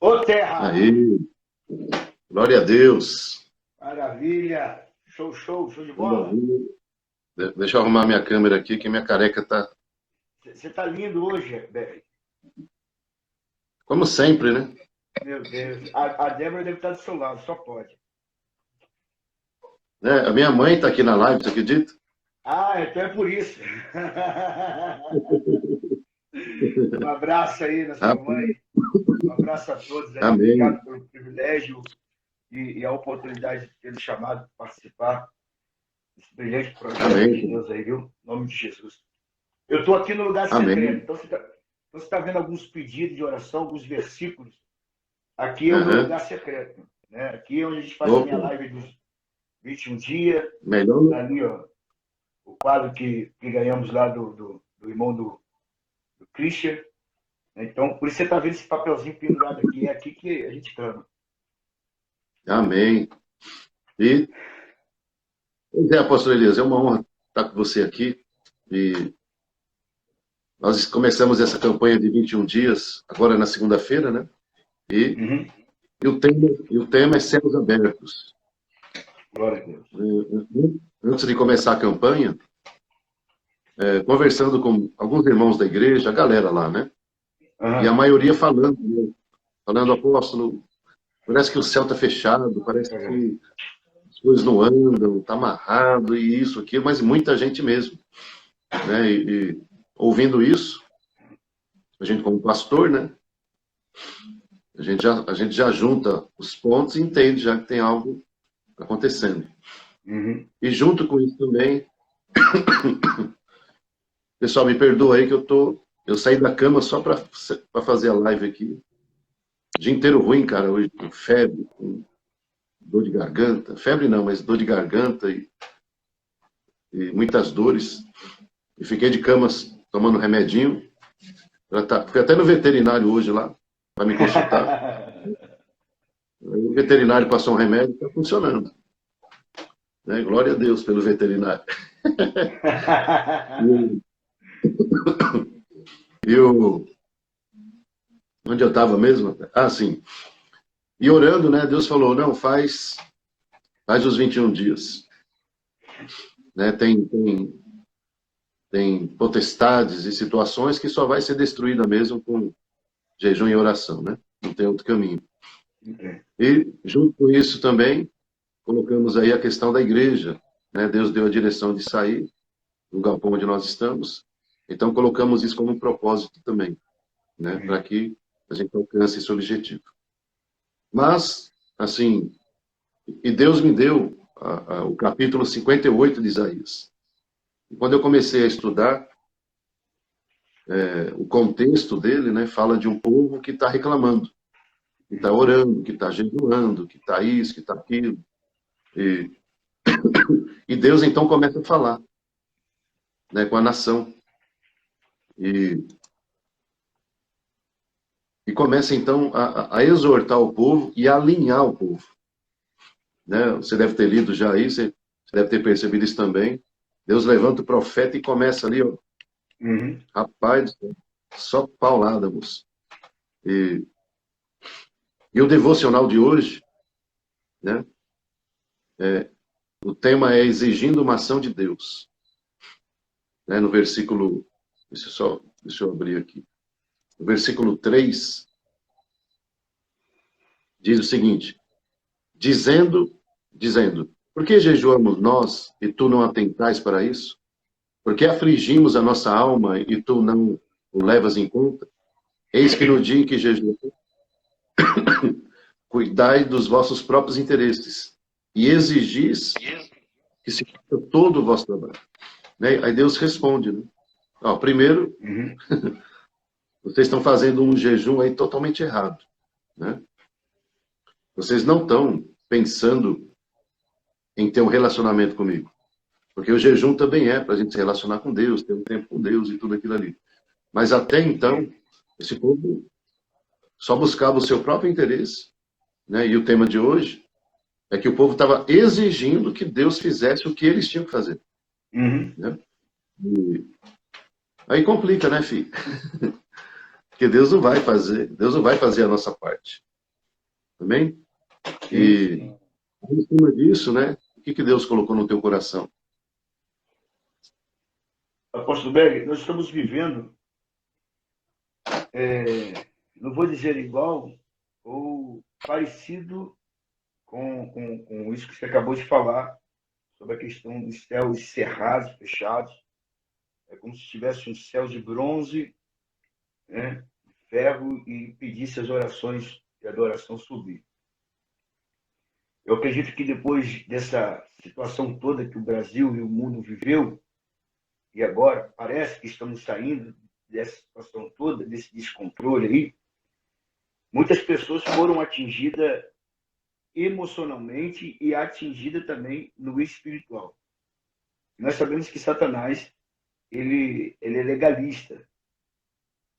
Ô, Terra! Aí, glória a Deus. Maravilha! Show, show, show de bola! Maravilha. Deixa eu arrumar minha câmera aqui, que minha careca tá, Você tá lindo hoje, Berry. como sempre, né? Meu Deus. A Débora deve estar do seu lado, só pode. A minha mãe tá aqui na live, você acredita? Ah, então é por isso. Um abraço aí na sua Ah, mãe. Um abraço a todos aí. amém, Obrigado pelo privilégio e a oportunidade de ter chamado para participar desse brilhante projeto de amém, Deus aí, viu? Em nome de Jesus. Eu estou aqui no lugar secreto, amém. então você tá vendo alguns pedidos de oração, alguns versículos. Aqui é o meu Aham. lugar secreto. Né? Aqui é onde a gente faz a minha Opa, live dos 21 dias. melhor. Tá ali, ó, o quadro que ganhamos lá do irmão do Christian. Então, por isso você está vendo esse papelzinho pendurado aqui. É aqui que a gente clama. Amém. E, pois é, pastor Elias, é uma honra estar com você aqui. E nós começamos essa campanha de 21 dias, agora na segunda-feira, né? E, Uhum. e o tema é céus abertos. Glória a Deus. Antes de começar a campanha, conversando com alguns irmãos da igreja, a galera lá, né? E a Aham. maioria falando, apóstolo, parece que o céu está fechado, parece que as coisas não andam, está amarrado, e isso, aquilo, mas muita gente mesmo, né? E ouvindo isso, a gente como pastor, né? A gente já junta os pontos e entende já que tem algo acontecendo. Uhum. E junto com isso também, pessoal, me perdoa aí que eu saí da cama só para fazer a live aqui. O dia inteiro ruim, cara, hoje, com febre, com dor de garganta. Febre não, mas dor de garganta e muitas dores. E fiquei de cama tomando remedinho. Fui até no veterinário hoje lá, para me consultar. Aí o veterinário passou um remédio, está funcionando. Né? Glória a Deus pelo veterinário. E onde eu estava mesmo? Ah, sim. E orando, né? Deus falou, não, faz os 21 dias. Né? Tem potestades e situações que só vai ser destruída mesmo com jejum e oração, né? Não tem outro caminho. Entendi. E, junto com isso também, colocamos aí a questão da igreja, né? Deus deu a direção de sair do galpão onde nós estamos, então colocamos isso como um propósito também, né? Para que a gente alcance esse objetivo. Mas, assim, e Deus me deu o capítulo 58 de Isaías. E quando eu comecei a estudar, o contexto dele, né, fala de um povo que está reclamando, que está orando, que está jejuando, que está isso, que está aquilo. E, e Deus então começa a falar, né, com a nação. E começa então a exortar o povo e a alinhar o povo. Né? Você deve ter lido já isso, você deve ter percebido isso também. Deus levanta o profeta e começa ali, ó, Uhum. rapaz, só paulada, moço. E, e o devocional de hoje, né? O tema é exigindo uma ação de Deus. Né? No versículo, deixa eu abrir aqui. No versículo 3, diz o seguinte, dizendo, por que jejuamos nós e tu não atentais para isso? Por que afligimos a nossa alma e tu não o levas em conta? Eis que no dia em que jejuamos, cuidai dos vossos próprios interesses e exigis que se faça todo o vosso trabalho. Né? Aí Deus responde, né? Ó, primeiro, Uhum. vocês estão fazendo um jejum aí totalmente errado, né? Vocês não estão pensando em ter um relacionamento comigo. Porque o jejum também é para a gente se relacionar com Deus, ter um tempo com Deus e tudo aquilo ali. Mas até então, esse povo só buscava o seu próprio interesse, né? E o tema de hoje é que o povo estava exigindo que Deus fizesse o que eles tinham que fazer, Uhum. né? E aí complica, né, filho? Porque Deus não vai fazer a nossa parte. Amém? Sim, E, sim. em cima disso, né? O que Deus colocou no teu coração? Apóstolo Berg, nós estamos vivendo, não vou dizer igual, ou parecido com isso que você acabou de falar, sobre a questão dos céus cerrados, fechados. É como se tivesse um céu de bronze, né, de ferro, e pedisse as orações de adoração subir. Eu acredito que depois dessa situação toda que o Brasil e o mundo viveu, e agora parece que estamos saindo dessa situação toda, desse descontrole aí, muitas pessoas foram atingidas emocionalmente e atingidas também no espiritual. Nós sabemos que Satanás ele é legalista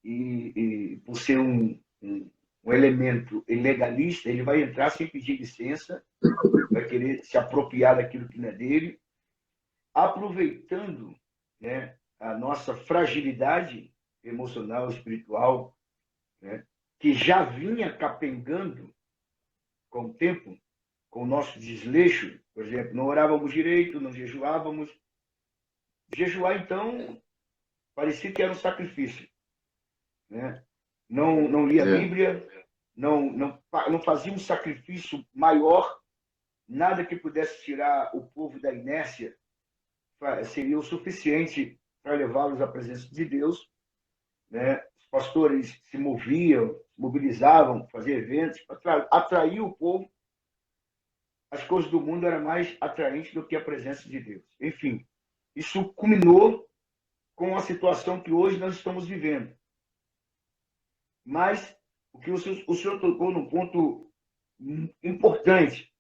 e por ser um elemento legalista, ele vai entrar sem pedir licença, vai querer se apropriar daquilo que não é dele, aproveitando, né, a nossa fragilidade emocional, espiritual, né, que já vinha capengando com o tempo, com o nosso desleixo. Por exemplo, não orávamos direito, não jejuávamos. Jejuar, então, parecia que era um sacrifício, né? Não lia a É, Bíblia, não fazia um sacrifício maior, nada que pudesse tirar o povo da inércia seria o suficiente para levá-los à presença de Deus, né? Os pastores se moviam, se mobilizavam, faziam eventos para atrair o povo. As coisas do mundo eram mais atraentes do que a presença de Deus. Enfim, isso culminou com a situação que hoje nós estamos vivendo. Mas o que o senhor tocou num ponto importante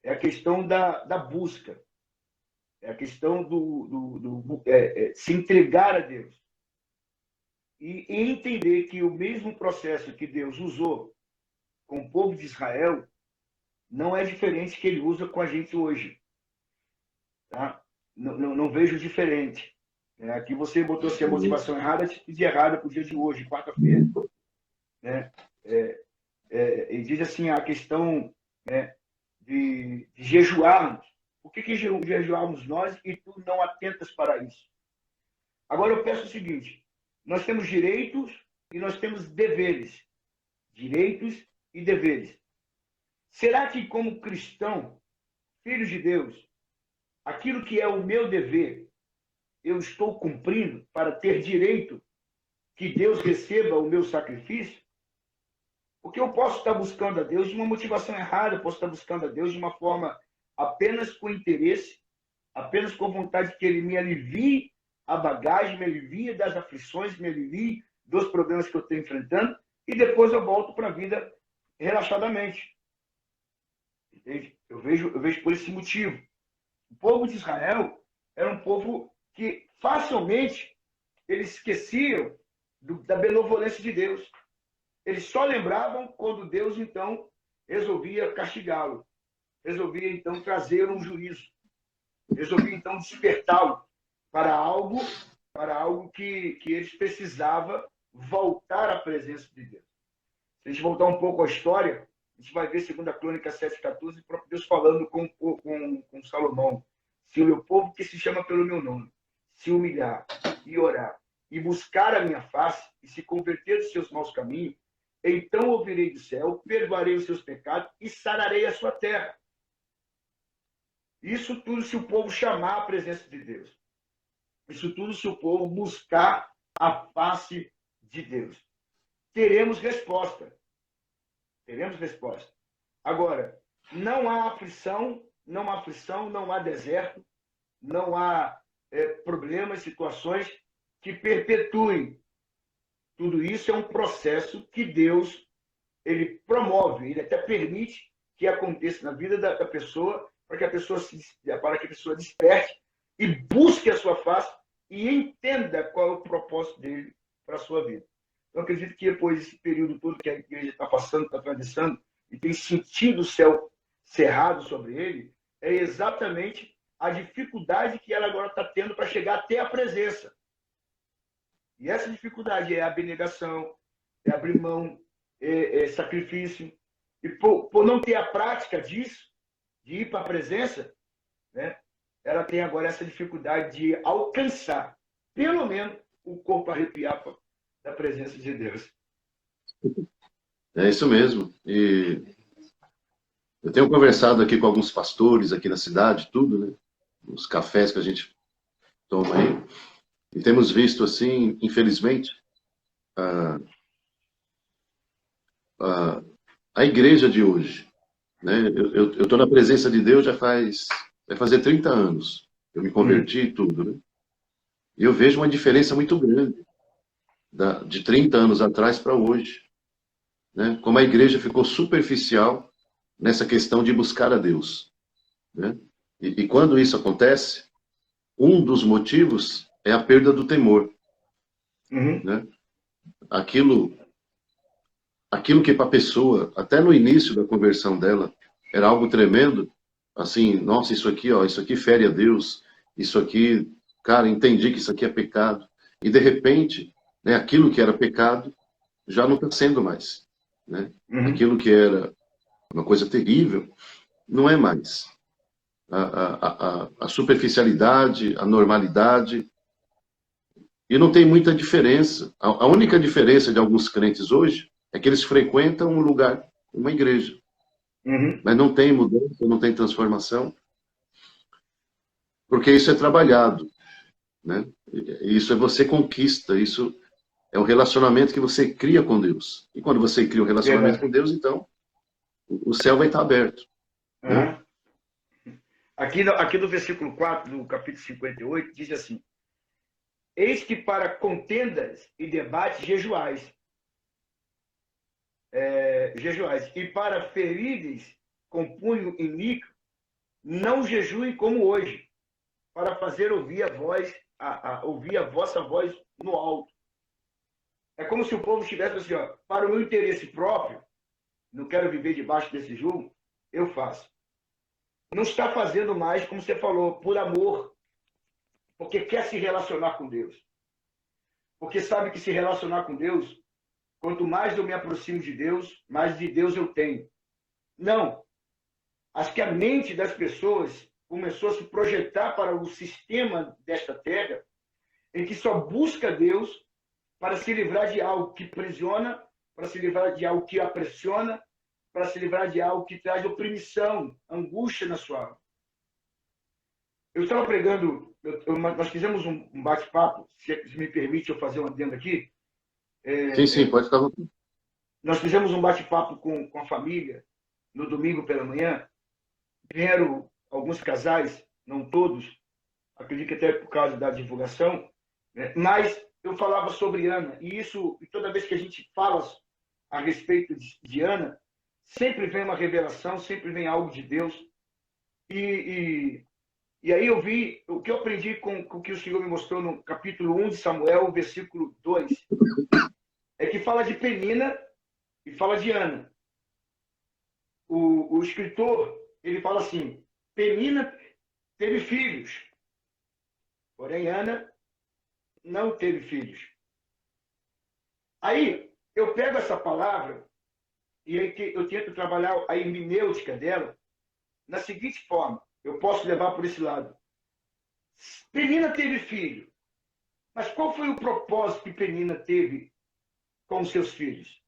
é a questão da busca, é a questão do se entregar a Deus e entender que o mesmo processo que Deus usou com o povo de Israel não é diferente que ele usa com a gente hoje. Tá? Não vejo diferente. Aqui você botou se a motivação errada, atitude errada para o dia de hoje, quarta-feira. Né? E diz assim a questão, né, de jejuarmos. Por que jejuarmos nós e tu não atentas para isso? Agora eu peço o seguinte: nós temos direitos e nós temos deveres. Direitos e deveres. Será que, como cristão, filho de Deus, aquilo que é o meu dever, eu estou cumprindo para ter direito que Deus receba o meu sacrifício? Porque eu posso estar buscando a Deus de uma motivação errada, eu posso estar buscando a Deus de uma forma apenas com interesse, apenas com vontade que Ele me alivie a bagagem, me alivie das aflições, me alivie dos problemas que eu estou enfrentando, e depois eu volto para a vida relaxadamente. Entende? Eu vejo por esse motivo. O povo de Israel era um povo que facilmente eles esqueciam da benevolência de Deus. Eles só lembravam quando Deus, então, resolvia castigá-lo. Resolvia, então, trazer um juízo. Resolvia, então, despertá-lo para algo que eles precisavam voltar à presença de Deus. Se a gente voltar um pouco à história, a gente vai ver, segundo a Crônica 7,14, o próprio Deus falando com Salomão: se o meu povo, que se chama pelo meu nome, se humilhar e orar, e buscar a minha face, e se converter dos seus maus caminhos, então ouvirei do céu, perdoarei os seus pecados e sararei a sua terra. Isso tudo se o povo chamar a presença de Deus. Isso tudo se o povo buscar a face de Deus. Teremos resposta. Teremos resposta. Agora, não há aflição, não há deserto, não há problemas, situações que perpetuem. Tudo isso é um processo que Deus ele promove, ele até permite que aconteça na vida da pessoa, para que a pessoa desperte e busque a sua face e entenda qual é o propósito dele para a sua vida. Eu acredito que depois desse período todo que a igreja está passando, está atravessando, e tem sentido o céu cerrado sobre ele, é exatamente a dificuldade que ela agora está tendo para chegar até a presença. E essa dificuldade é a abnegação, é abrir mão, é sacrifício. E por não ter a prática disso, de ir para a presença, né, ela tem agora essa dificuldade de alcançar, pelo menos, o corpo arrepiar da presença de Deus. É isso mesmo. E eu tenho conversado aqui com alguns pastores aqui na cidade, tudo, né? Os cafés que a gente toma aí. E temos visto, assim, infelizmente, a, a, a igreja de hoje, né? Eu estou na presença de Deus vai fazer 30 anos. Eu me converti e tudo, né? E eu vejo uma diferença muito grande de 30 anos atrás para hoje, né? Como a igreja ficou superficial nessa questão de buscar a Deus, né? E quando isso acontece, um dos motivos é a perda do temor, Uhum. né? Aquilo, aquilo que para a pessoa, até no início da conversão dela, era algo tremendo, assim, nossa, isso aqui, ó, isso aqui fere a Deus, isso aqui, cara, entendi que isso aqui é pecado. E de repente, né, aquilo que era pecado já não está sendo mais, né? Uhum. Aquilo que era uma coisa terrível não é mais. A superficialidade, a normalidade, e não tem muita diferença. A única diferença de alguns crentes hoje é que eles frequentam um lugar, uma igreja. Uhum. Mas não tem mudança, não tem transformação, porque isso é trabalhado, né? Isso é você conquista, isso é um relacionamento que você cria com Deus. E quando você cria um relacionamento Verdade. com Deus, então o céu vai estar aberto, né? Uhum. Aqui no versículo 4 do capítulo 58, diz assim: Eis que para contendas e debates jejuais, e para ferides com punho em líquido, não jejuem como hoje, para fazer ouvir ouvir a vossa voz no alto. É como se o povo estivesse assim, ó, para o meu interesse próprio, não quero viver debaixo desse jugo, eu faço. Não está fazendo mais, como você falou, por amor, porque quer se relacionar com Deus. Porque sabe que se relacionar com Deus, quanto mais eu me aproximo de Deus, mais de Deus eu tenho. Não. Acho que a mente das pessoas começou a se projetar para o sistema desta terra, em que só busca Deus para se livrar de algo que aprisiona, para se livrar de algo que apressiona, para se livrar de algo que traz opressão, angústia na sua alma. Eu estava pregando, nós fizemos um bate-papo, se me permite eu fazer um adendo aqui. Sim, pode ficar. Nós fizemos um bate-papo com a família no domingo pela manhã. Vieram alguns casais, não todos, acredito que até por causa da divulgação, né? Mas eu falava sobre Ana, e toda vez que a gente fala a respeito de Ana, sempre vem uma revelação, sempre vem algo de Deus. E aí eu vi o que eu aprendi com o que o Senhor me mostrou no capítulo 1 de Samuel, versículo 2, é que fala de Penina e fala de Ana. O escritor, ele fala assim, Penina teve filhos, porém Ana não teve filhos. Aí eu pego essa palavra e aí eu tento trabalhar a hermenêutica dela na seguinte forma, eu posso levar por esse lado. Penina teve filho, mas qual foi o propósito que Penina teve com os seus filhos?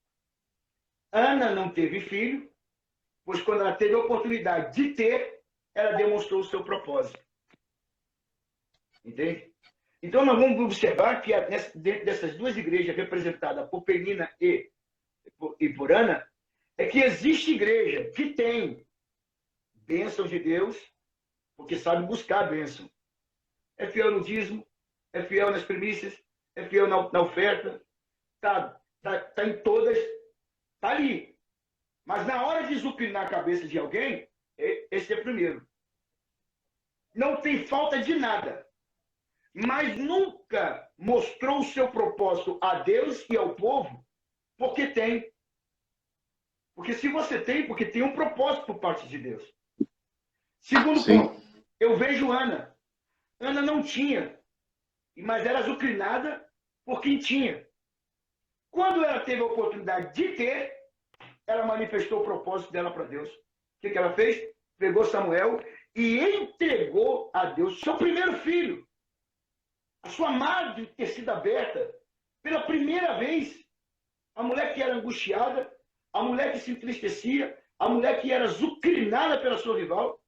Ana não teve filho, pois quando ela teve a oportunidade de ter, ela demonstrou o seu propósito. Entende? Então, nós vamos observar que dentro dessas duas igrejas representadas por Penina e por Ana, é que existe igreja que tem bênção de Deus, porque sabe buscar a bênção. É fiel no dízimo, é fiel nas primícias, é fiel na oferta, tá em todas, tá ali. Mas na hora de zucrinar a cabeça de alguém, esse é primeiro. Não tem falta de nada, mas nunca mostrou o seu propósito a Deus e ao povo, porque tem. Porque se você tem, porque tem um propósito por parte de Deus. Segundo ponto, eu vejo Ana. Ana não tinha, mas era azucrinada por quem tinha. Quando ela teve a oportunidade de ter, ela manifestou o propósito dela para Deus. O que ela fez? Pegou Samuel e entregou a Deus seu primeiro filho. A sua madre ter sido aberta pela primeira vez. A mulher que era angustiada, a mulher que se entristecia, a mulher que era azucrinada pela sua rival,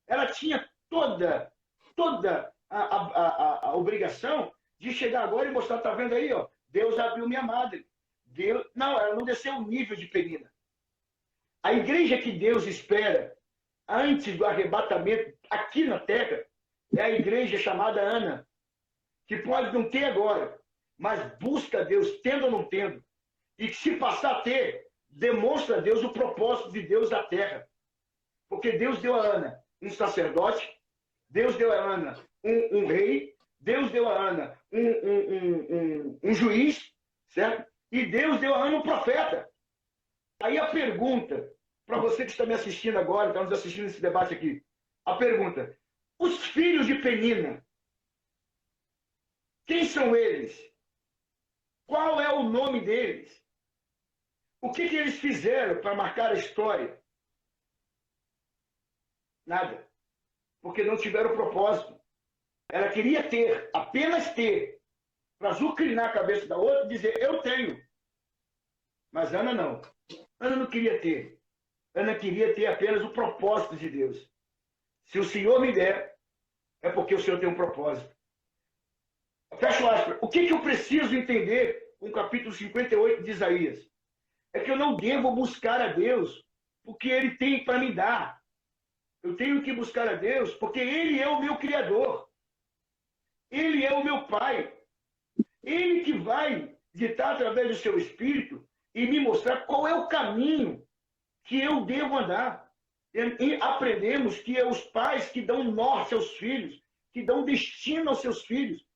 ela tinha toda a obrigação de chegar agora e mostrar, tá vendo aí, ó, Deus abriu minha madre. Deus... Não, ela não desceu o nível de Penina. A igreja que Deus espera antes do arrebatamento aqui na terra é a igreja chamada Ana, que pode não ter agora, mas busca Deus, tendo ou não tendo, e que se passar a ter, demonstra a Deus o propósito de Deus na terra. Porque Deus deu a Ana um sacerdote, Deus deu a Ana um rei, Deus deu a Ana um juiz, certo? E Deus deu a Ana um profeta. Aí a pergunta, para você que está me assistindo agora, está nos assistindo nesse debate aqui, a pergunta, os filhos de Penina, quem são eles? Qual é o nome deles? O que eles fizeram para marcar a história? Nada. Porque não tiveram propósito. Ela queria ter, apenas ter, para azucrinar a cabeça da outra e dizer, eu tenho. Mas Ana não. Ana não queria ter. Ana queria ter apenas o propósito de Deus. Se o Senhor me der, é porque o Senhor tem um propósito. Fecha aspas. O que eu preciso entender com o capítulo 58 de Isaías? É que eu não devo buscar a Deus porque Ele tem para me dar. Eu tenho que buscar a Deus porque Ele é o meu Criador. Ele é o meu Pai. Ele que vai ditar através do seu Espírito e me mostrar qual é o caminho que eu devo andar. E aprendemos que é os pais que dão norte aos filhos, que dão destino aos seus filhos.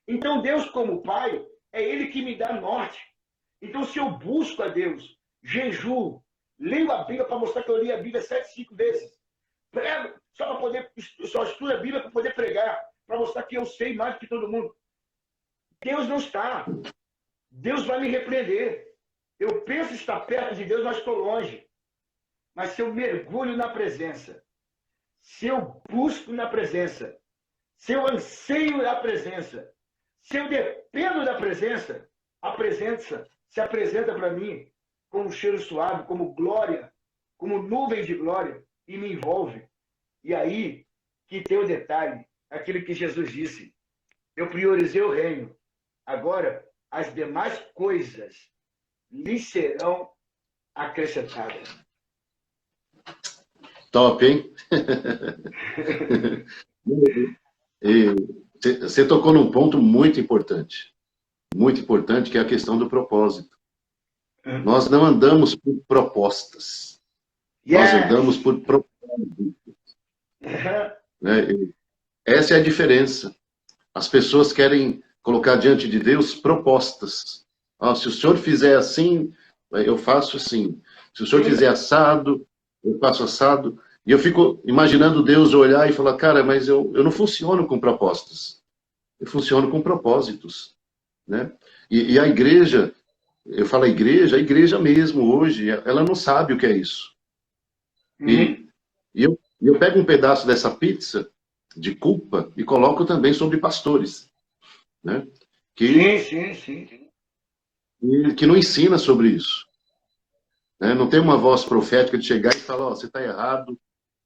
Então, Deus, como Pai, é Ele que me dá norte. Então, se eu busco a Deus, jejuo, leio a Bíblia para mostrar que eu li a Bíblia 7, 5 vezes, prego, só estudo a Bíblia para poder pregar, para mostrar que eu sei mais do que todo mundo. Deus não está. Deus vai me repreender. Eu penso estar perto de Deus, mas estou longe. Mas se eu mergulho na presença, se eu busco na presença, se eu anseio a presença, se eu dependo da presença, a presença se apresenta para mim como um cheiro suave, como glória, como nuvem de glória, e me envolve. E aí que tem o detalhe, aquilo que Jesus disse. Eu priorizei o reino. Agora, as demais coisas lhe serão acrescentadas. Top, hein? Você tocou num ponto muito importante, que é a questão do propósito. Nós não andamos por propostas, nós andamos por propósitos. Essa é a diferença. As pessoas querem colocar diante de Deus propostas. Se o senhor fizer assim, eu faço assim. Se o senhor fizer assado, eu faço assado. E eu fico imaginando Deus olhar e falar, cara, mas eu não funciono com propostas. Eu funciono com propósitos. Né? E a igreja, eu falo a igreja mesmo hoje, ela não sabe o que é isso. E eu pego um pedaço dessa pizza de culpa e coloco também sobre pastores. Né? Que não ensina sobre isso. Né? Não tem uma voz profética de chegar e falar, você está errado,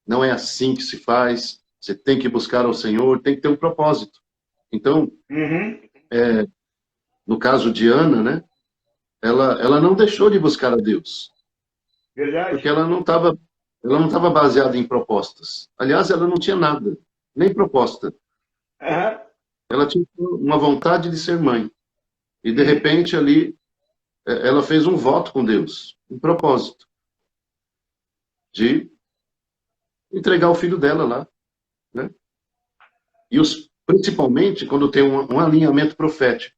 não é assim que se faz, você tem que buscar ao Senhor, tem que ter um propósito. Então, no caso de Ana, né, ela não deixou de buscar a Deus. Verdade. Porque ela não estava baseada em propostas. Aliás, ela não tinha nada, nem proposta. Ela tinha uma vontade de ser mãe. E, de repente, ali, ela fez um voto com Deus, um propósito, de entregar o filho dela lá. Né? E principalmente quando tem um alinhamento profético.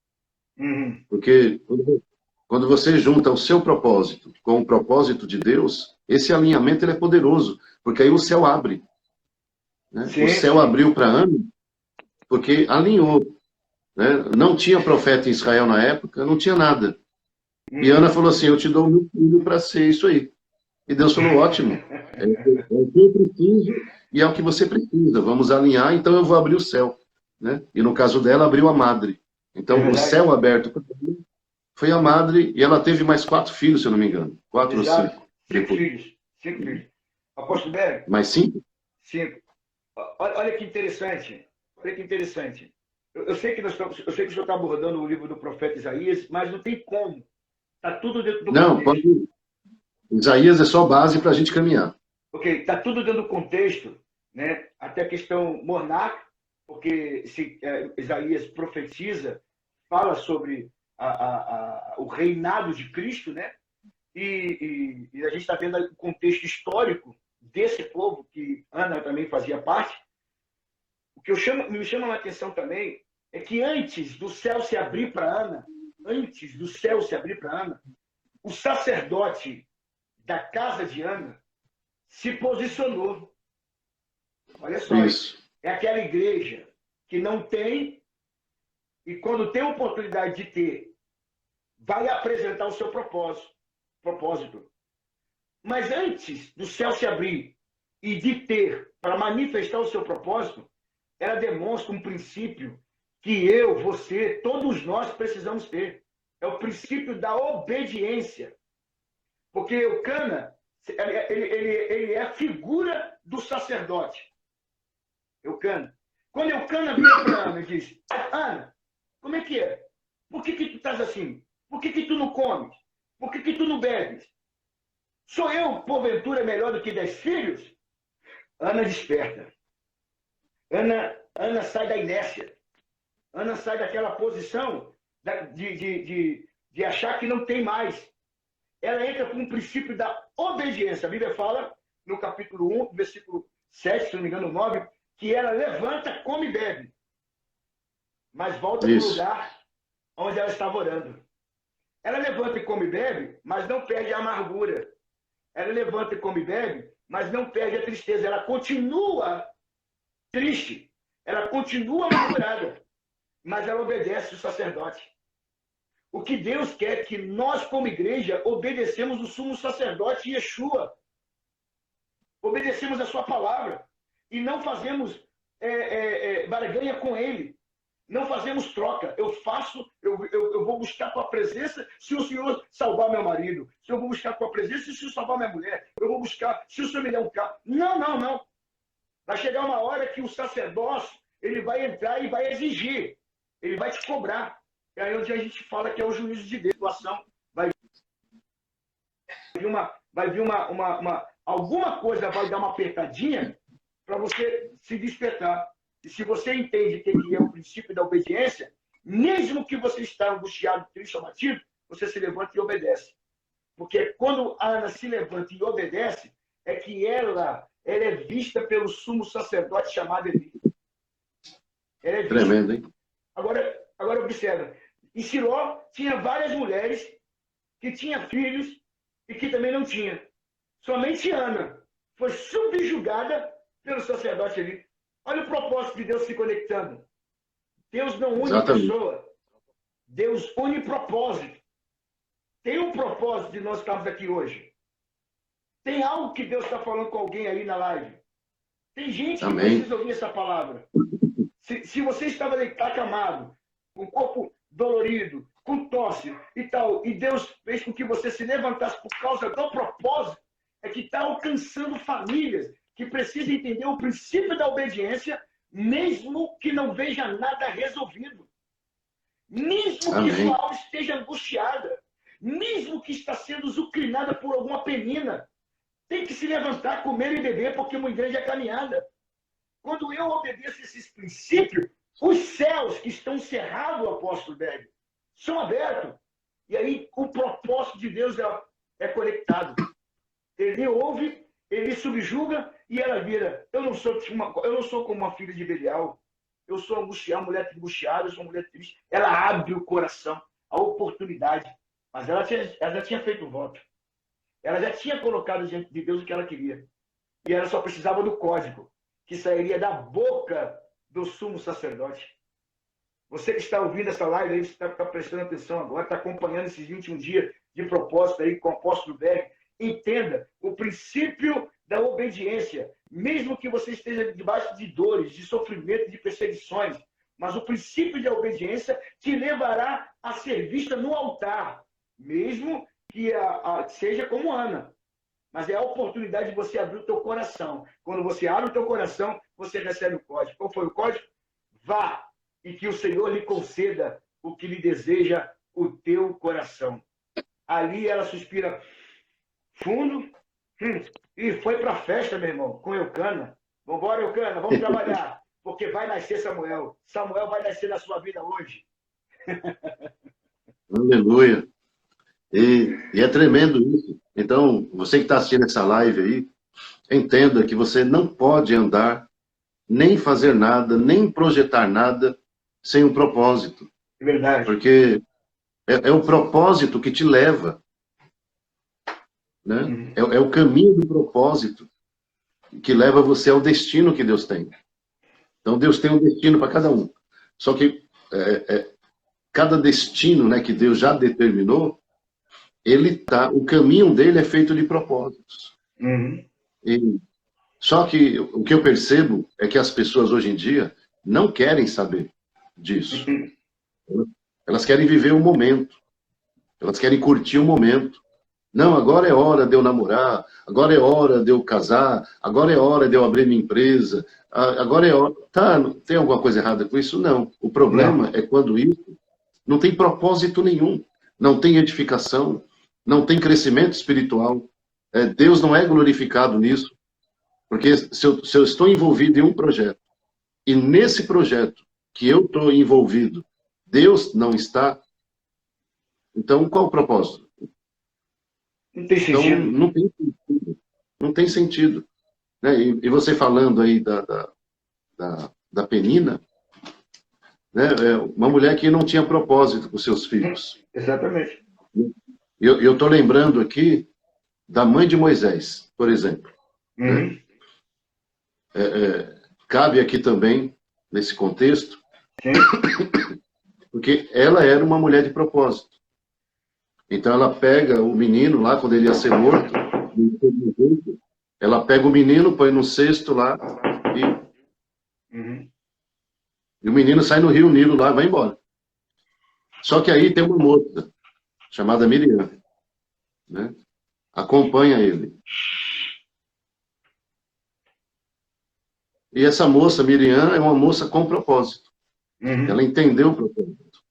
Porque quando você junta o seu propósito com o propósito de Deus, esse alinhamento ele é poderoso, porque aí o céu abre. Né? O céu abriu para Ana, porque alinhou. Né? Não tinha profeta em Israel na época, não tinha nada. E Ana falou assim, eu te dou meu filho para ser isso aí. E Deus falou, ótimo, é o que eu preciso e é o que você precisa. Vamos alinhar, então eu vou abrir o céu. Né? E no caso dela, abriu a madre. É Então, o verdade? céu aberto foi a madre, e ela teve mais 4 filhos, se eu não me engano. 4 ou Exato. 5 Cinco depois. filhos. Cinco filhos. Apóstolo Berg, Mais 5? cinco. Olha que interessante. Olha que interessante. Eu sei que eu sei que o senhor está abordando o livro do profeta Isaías, mas não tem como. Está tudo dentro do Não, contexto. pode. Isaías é só base para a gente caminhar. Ok, está tudo dentro do contexto, né? Até a questão monarca, porque Isaías profetiza, fala sobre o reinado de Cristo, né? E a gente está vendo o contexto histórico desse povo, que Ana também fazia parte. O que me chama a atenção também é que antes do céu se abrir para Ana, o sacerdote da casa de Ana se posicionou. Olha só, Isso. é aquela igreja que não tem, e quando tem a oportunidade de ter, vai apresentar o seu propósito. Mas antes do céu se abrir e de ter para manifestar o seu propósito, ela demonstra um princípio que eu, você, todos nós precisamos ter. É o princípio da obediência. Porque Eucana, ele é a figura do sacerdote. Eucana. Quando Eucana vira para Ana e diz, Ana, como é que é? Por que tu estás assim? Por que tu não comes? Por que tu não bebes? Sou eu, porventura, melhor do que 10 filhos? Ana desperta. Ana sai da inércia. Ana sai daquela posição de achar que não tem mais. Ela entra com o princípio da obediência. A Bíblia fala, no capítulo 1, versículo 7, se não me engano, 9, que ela levanta, come e bebe. Mas volta para o lugar onde ela estava orando. Ela levanta e come e bebe, mas não perde a amargura. Ela levanta e come e bebe, mas não perde a tristeza. Ela continua triste. Ela continua amargurada. Mas ela obedece o sacerdote. O que Deus quer é que nós, como igreja, obedecemos o sumo sacerdote Yeshua. Obedecemos a sua palavra. E não fazemos barganha com ele. Não fazemos troca. Eu vou buscar a tua presença se o Senhor salvar meu marido. Se eu vou buscar a tua presença se o Senhor salvar minha mulher. Eu vou buscar se o Senhor me der um carro. Não. Vai chegar uma hora que o sacerdócio ele vai entrar e vai exigir. Ele vai te cobrar. É aí onde a gente fala que é o juízo de Deus. Vai vir alguma coisa vai dar uma apertadinha para você se despertar. E se você entende que é o princípio da obediência, mesmo que você está angustiado, triste ou batido, você se levanta e obedece. Porque quando a Ana se levanta e obedece, é que ela é vista pelo sumo sacerdote chamado Eli. Ela é vista. Tremendo, hein? Agora observa. Em Siló tinha várias mulheres que tinham filhos e que também não tinham. Somente Ana foi subjugada pelo sacerdote Eli. Olha o propósito de Deus se conectando. Deus não une pessoa. Deus une propósito. Tem um propósito de nós estarmos aqui hoje. Tem algo que Deus está falando com alguém aí na live. Tem gente que precisa ouvir essa palavra. Se você estava acamado, com o corpo dolorido, com tosse e tal, e Deus fez com que você se levantasse por causa do propósito, é que está alcançando famílias que precisam entender o princípio da obediência, mesmo que não veja nada resolvido. Mesmo que sua alma esteja angustiada. Mesmo que está sendo zucrinada por alguma penina. Tem que se levantar, comer e beber, porque uma igreja é caminhada. Quando eu obedeço esses princípios, os céus que estão cerrados, apóstolo Berg, são abertos. E aí o propósito de Deus é conectado. Ele ouve, ele subjuga e ela vira. Eu não sou como uma filha de Belial. Eu sou uma mulher angustiada, eu sou uma mulher triste. Ela abre o coração, a oportunidade. Mas ela já tinha feito o voto. Ela já tinha colocado diante de Deus o que ela queria. E ela só precisava do código, que sairia da boca do sumo sacerdote. Você que está ouvindo essa live aí, você está prestando atenção agora, está acompanhando esses 21 dias de propósito aí com o apóstolo Berg, entenda o princípio da obediência. Mesmo que você esteja debaixo de dores, de sofrimento, de perseguições, mas o princípio da obediência te levará a ser vista no altar, mesmo que seja como Ana. Mas é a oportunidade de você abrir o teu coração. Quando você abre o teu coração, você recebe o código. Qual foi o código? Vá, e que o Senhor lhe conceda o que lhe deseja o teu coração. Ali ela suspira fundo e foi para a festa, meu irmão, com Eucana. Vamos embora, Eucana, vamos trabalhar, porque vai nascer Samuel. Samuel vai nascer na sua vida hoje. Aleluia. E é tremendo isso. Então, você que está assistindo essa live aí, entenda que você não pode andar, nem fazer nada, nem projetar nada sem um propósito. É verdade. Porque é o propósito que te leva. Né? É o caminho do propósito que leva você ao destino que Deus tem. Então, Deus tem um destino para cada um. Só que cada destino, né, que Deus já determinou, o caminho dele é feito de propósitos. Só que o que eu percebo é que as pessoas hoje em dia não querem saber disso. Elas querem viver o momento. Elas querem curtir o momento. Não, agora é hora de eu namorar, agora é hora de eu casar, agora é hora de eu abrir minha empresa, agora é hora... Tá, tem alguma coisa errada com isso? Não. O problema é quando isso não tem propósito nenhum, não tem edificação, não tem crescimento espiritual. Deus não é glorificado nisso, porque se eu estou envolvido em um projeto, e nesse projeto que eu estou envolvido, Deus não está, então qual o propósito? Não tem sentido. Então, não tem sentido. Não tem sentido. Né? E você falando aí da Penina, né? Uma mulher que não tinha propósito com seus filhos. Exatamente. Eu estou lembrando aqui da mãe de Moisés, por exemplo. Né? Cabe aqui também, nesse contexto, porque ela era uma mulher de propósito. Então ela pega o menino lá, quando ele ia ser morto, ela pega o menino, põe no cesto lá e o menino sai no rio Nilo lá e vai embora. Só que aí tem uma moça chamada Miriam, né? Acompanha ele. E essa moça, Miriam, é uma moça com propósito. Ela entendeu o propósito.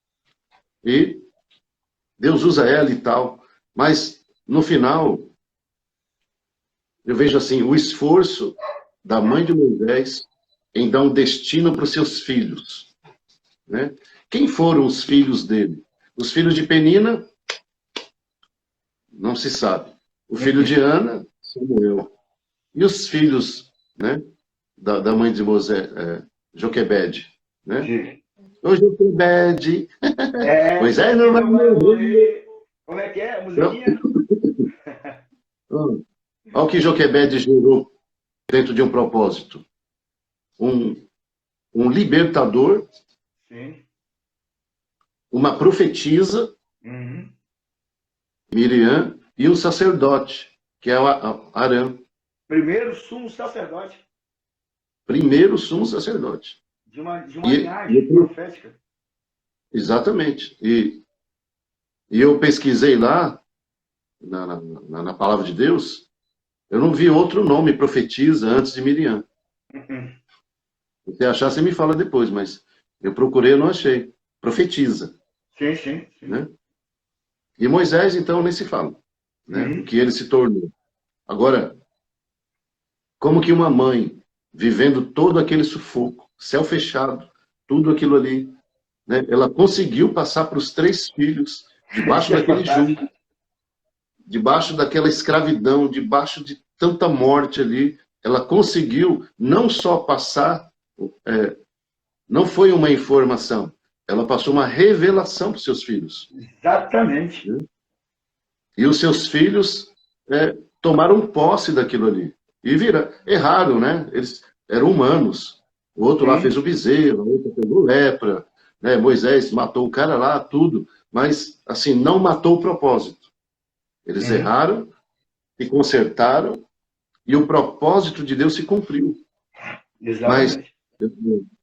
E Deus usa ela e tal, mas no final, eu vejo assim, o esforço da mãe de Moisés em dar um destino para os seus filhos. Né? Quem foram os filhos dele? Os filhos de Penina, não se sabe. O filho de Ana, Samuel. E os filhos, né, da mãe de Moisés, Joquebede. Né? Ô, Joquebede. Moisés não vai morrer. Como é que é a musiquinha? Olha o que Joquebede gerou dentro de um propósito. Um libertador, uma profetisa, Miriam, e um sacerdote, que é Arã. Primeiro sumo sacerdote. Primeiro sumo sacerdote. De uma linhagem profética. Exatamente. E eu pesquisei lá, na palavra de Deus, eu não vi outro nome profetiza antes de Miriam. Se você achar, você me fala depois, mas eu procurei e não achei. Profetiza. Sim. Né? E Moisés, então, nem se fala. Né? O que ele se tornou. Agora, como que uma mãe, vivendo todo aquele sufoco, céu fechado, tudo aquilo ali, né? Ela conseguiu passar para os 3 filhos, debaixo daquele jugo, debaixo daquela escravidão, debaixo de tanta morte ali, ela conseguiu não só passar, não foi uma informação, ela passou uma revelação para os seus filhos. Exatamente. Né? E os seus filhos tomaram posse daquilo ali. E erraram, né? Eles eram humanos. O outro lá fez o bezerro, o outro pegou lepra, né? Moisés matou o cara lá, tudo. Mas, assim, não matou o propósito. Eles erraram, se consertaram e o propósito de Deus se cumpriu. Mas Exatamente.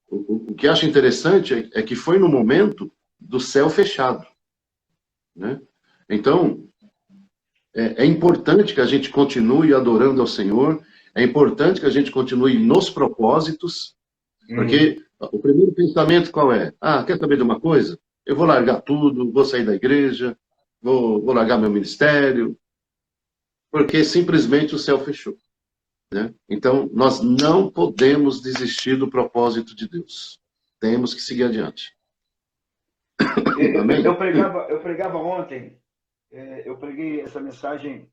o que acho interessante é que foi no momento do céu fechado, né? Então, é importante que a gente continue adorando ao Senhor, é importante que a gente continue nos propósitos, porque o primeiro pensamento qual é? Ah, quer saber de uma coisa? Eu vou largar tudo, vou sair da igreja, vou largar meu ministério, porque simplesmente o céu fechou, né? Então, nós não podemos desistir do propósito de Deus. Temos que seguir adiante. Amém? Eu pregava ontem, eu preguei essa mensagem,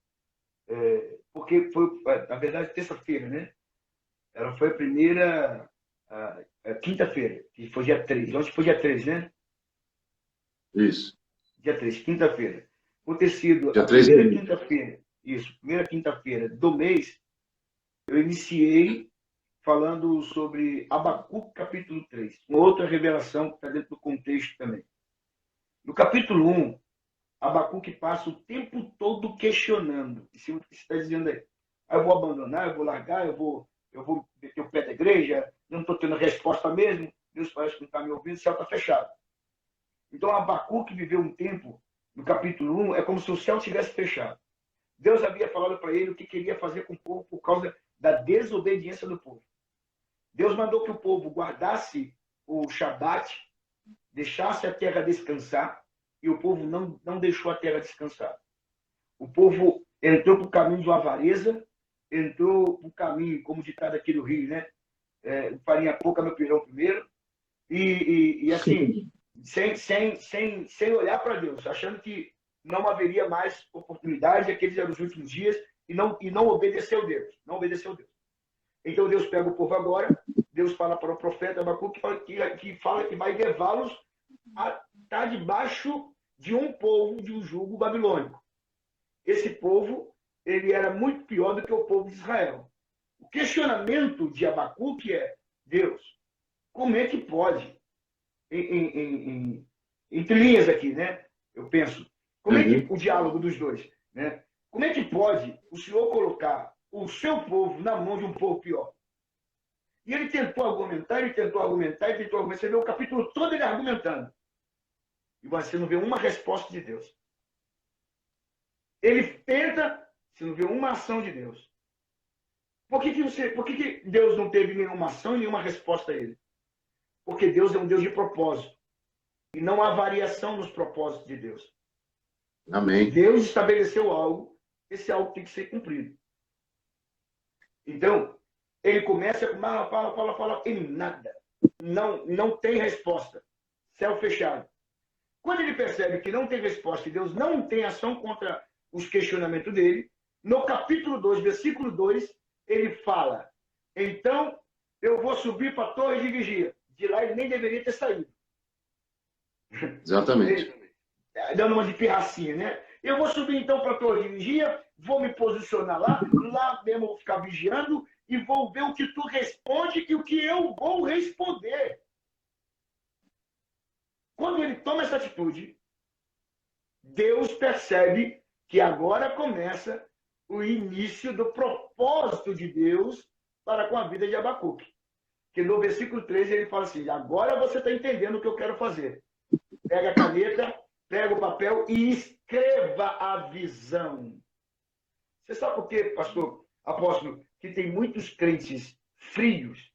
porque foi, na verdade, terça-feira, né? Ela foi a primeira, a quinta-feira, que foi dia 3. Ontem foi dia 3, né? Isso. Dia 3, quinta-feira. Por ter sido Dia a 3 de primeira maio. quinta-feira, isso, primeira quinta-feira do mês, eu iniciei falando sobre Abacuque, capítulo 3. Uma outra revelação que está dentro do contexto também. No capítulo 1, Abacuque passa o tempo todo questionando em cima do que você está dizendo aí. Eu vou abandonar, eu vou largar, eu vou meter o pé da igreja, não estou tendo resposta mesmo, Deus parece que não está me ouvindo, o céu está fechado. Então, Abacuque viveu um tempo, no capítulo 1, é como se o céu tivesse fechado. Deus havia falado para ele o que queria fazer com o povo por causa da desobediência do povo. Deus mandou que o povo guardasse o Shabat, deixasse a terra descansar, e o povo não deixou a terra descansar. O povo entrou para o caminho de avareza, entrou para o caminho, como ditado aqui no Rio, né? Farinha pouca, meu pirão primeiro, e assim, sem olhar para Deus, achando que não haveria mais oportunidade, aqueles eram os últimos dias, e não obedeceu Deus. Não obedeceu Deus. Então Deus pega o povo agora, Deus fala para o profeta Abacuque que fala que vai levá-los a estar debaixo de um povo, de um jugo babilônico. Esse povo, ele era muito pior do que o povo de Israel. O questionamento de Abacuque é: Deus, como é que pode, entre linhas aqui, né? Eu penso, como é que o diálogo dos dois, né? Como é que pode o Senhor colocar o seu povo na mão de um povo pior? E ele tentou argumentar, Você vê o capítulo todo ele argumentando. E você não vê uma resposta de Deus. Ele tenta, você não vê uma ação de Deus. Por que Deus não teve nenhuma ação e nenhuma resposta a ele? Porque Deus é um Deus de propósito. E não há variação nos propósitos de Deus. Amém. Deus estabeleceu algo, esse algo tem que ser cumprido. Então, ele começa a fala, e nada. Não tem resposta. Céu fechado. Quando ele percebe que não tem resposta e Deus não tem ação contra os questionamentos dele, no capítulo 2, versículo 2, ele fala: então eu vou subir para a torre de vigia. De lá ele nem deveria ter saído. Exatamente. Dando uma de pirracinha, né? Eu vou subir então para a torre de vigia, vou me posicionar lá mesmo vou ficar vigiando e vou ver o que tu responde e o que eu vou responder. Quando ele toma essa atitude, Deus percebe que agora começa o início do propósito de Deus para com a vida de Abacuque. Que no versículo 13 ele fala assim: agora você está entendendo o que eu quero fazer. Pega a caneta, pega o papel e escreva a visão. Você sabe por quê, pastor, apóstolo, que tem muitos crentes frios,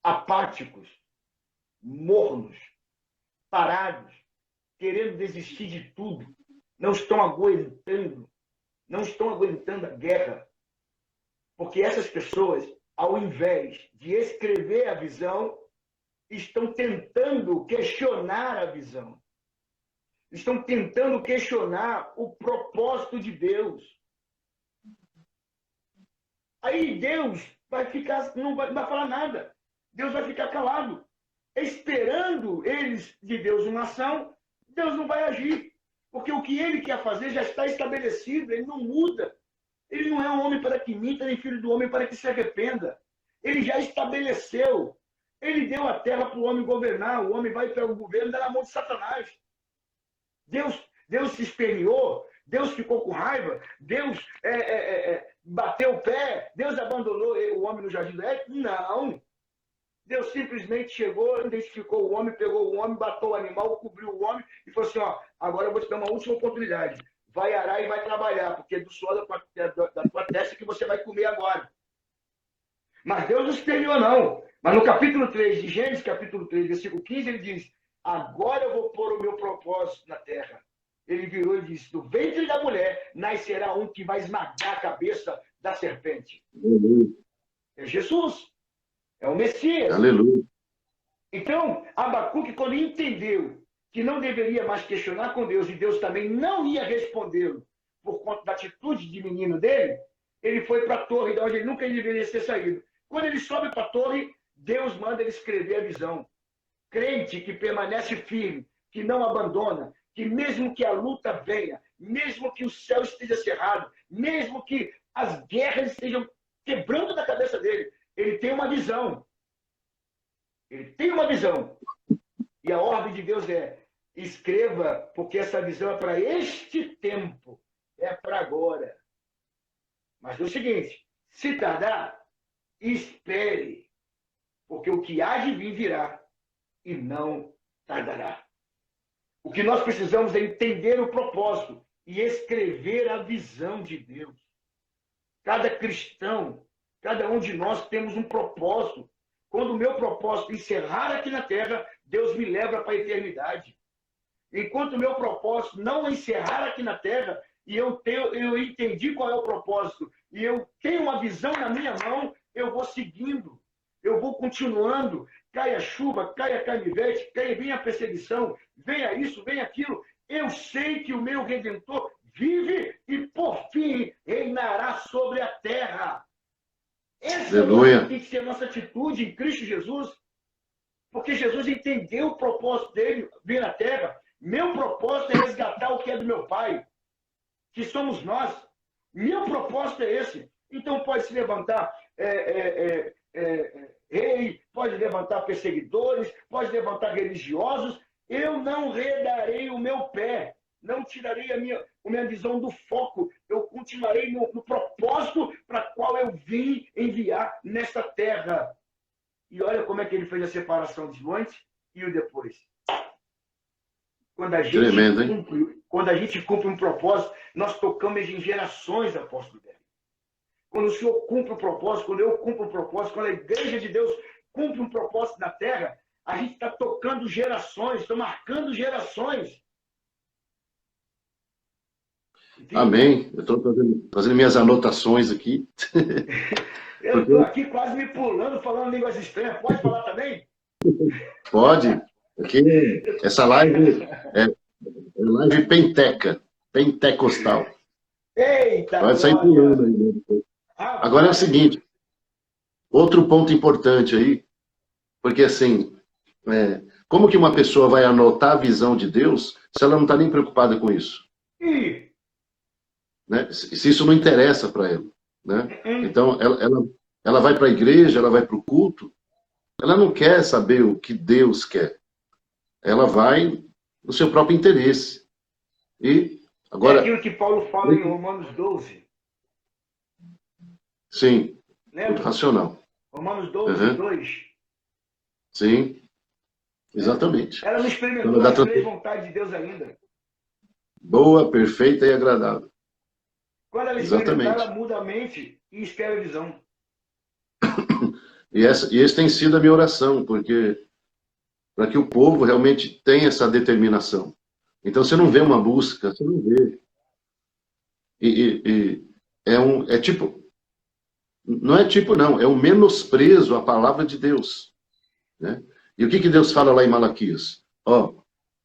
apáticos, mornos, parados, querendo desistir de tudo, não estão aguentando a guerra, porque essas pessoas, ao invés de escrever a visão, estão tentando questionar a visão, estão tentando questionar o propósito de Deus. Aí Deus vai ficar, não vai falar nada, Deus vai ficar calado, esperando eles de Deus uma ação. Deus não vai agir, porque o que ele quer fazer já está estabelecido, ele não muda. Ele não é um homem para que minta, nem filho do homem para que se arrependa. Ele já estabeleceu. Ele deu a terra para o homem governar, o homem vai para o governo, dá na mão de Satanás. Deus se esperneou, Deus ficou com raiva? Deus bateu o pé? Deus abandonou o homem no jardim do Éden? Não. Deus simplesmente chegou, identificou o homem, pegou o homem, matou o animal, cobriu o homem e falou assim, ó, agora eu vou te dar uma última oportunidade. Vai arar e vai trabalhar, porque é do suor da tua testa que você vai comer agora. Mas Deus não exterminou, não. Mas no capítulo 3 de Gênesis, capítulo 3, versículo 15, ele diz, agora eu vou pôr o meu propósito na terra. Ele virou e disse, do ventre da mulher nascerá um que vai esmagar a cabeça da serpente. É Jesus. É o Messias. Aleluia. Então, Abacuque, quando entendeu que não deveria mais questionar com Deus, e Deus também não ia respondê-lo por conta da atitude de menino dele, ele foi para a torre, de onde ele nunca deveria ter saído. Quando ele sobe para a torre, Deus manda ele escrever a visão. Crente que permanece firme, que não abandona, que mesmo que a luta venha, mesmo que o céu esteja cerrado, mesmo que as guerras estejam quebrando na cabeça dele, ele tem uma visão. Ele tem uma visão. E a ordem de Deus é, escreva, porque essa visão é para este tempo, é para agora. Mas é o seguinte, se tardar, espere, porque o que há de vir virá e não tardará. O que nós precisamos é entender o propósito e escrever a visão de Deus. Cada cristão, cada um de nós temos um propósito. Quando o meu propósito encerrar aqui na terra, Deus me leva para a eternidade. Enquanto o meu propósito não encerrar aqui na terra, e eu entendi qual é o propósito, e eu tenho uma visão na minha mão, eu vou seguindo, eu vou continuando. Caia chuva, caia canivete, venha a perseguição, venha isso, venha aquilo. Eu sei que o meu Redentor vive e, por fim, reinará sobre a terra. Essa tem que ser a nossa atitude em Cristo Jesus, porque Jesus entendeu o propósito dele vir na terra. Meu propósito é resgatar o que é do meu Pai, que somos nós. Meu propósito é esse. Então pode se levantar rei, pode levantar perseguidores, pode levantar religiosos. Eu não redarei o meu pé, não tirarei a minha visão do foco. Eu continuarei no propósito para qual eu vim enviar nesta terra. E olha como é que ele fez a separação de antes e o depois. Quando a gente cumpre um propósito, nós tocamos em gerações, apóstolo Délio. Quando o Senhor cumpre o propósito, quando eu cumpro o propósito, quando a igreja de Deus cumpre um propósito na terra, a gente está tocando gerações, está marcando gerações. Amém. Eu estou fazendo minhas anotações aqui. Eu estou aqui quase me pulando, falando línguas estranhas. Pode falar também? Pode. Aqui, essa live é live penteca, pentecostal. Eita! Pode sair pulando aí. Agora é o seguinte, outro ponto importante aí, porque assim, como que uma pessoa vai anotar a visão de Deus se ela não está nem preocupada com isso? Né? Se isso não interessa para ela. Né? Então, ela vai para a igreja, ela vai para o culto, ela não quer saber o que Deus quer. Ela vai no seu próprio interesse. E agora, é aquilo que Paulo fala em Romanos 12. Sim, Lembra? muito racional. Romanos 12, 2. Sim, exatamente. Ela não experimentou as três vontades de Deus ainda. Boa, perfeita e agradável. Quando ela experimentar, ela muda a mente e escreve a visão. E essa tem sido a minha oração, porque para que o povo realmente tenha essa determinação. Então você não vê uma busca, você não vê. É tipo, não é tipo não, é um menosprezo à palavra de Deus. Né? E o que Deus fala lá em Malaquias?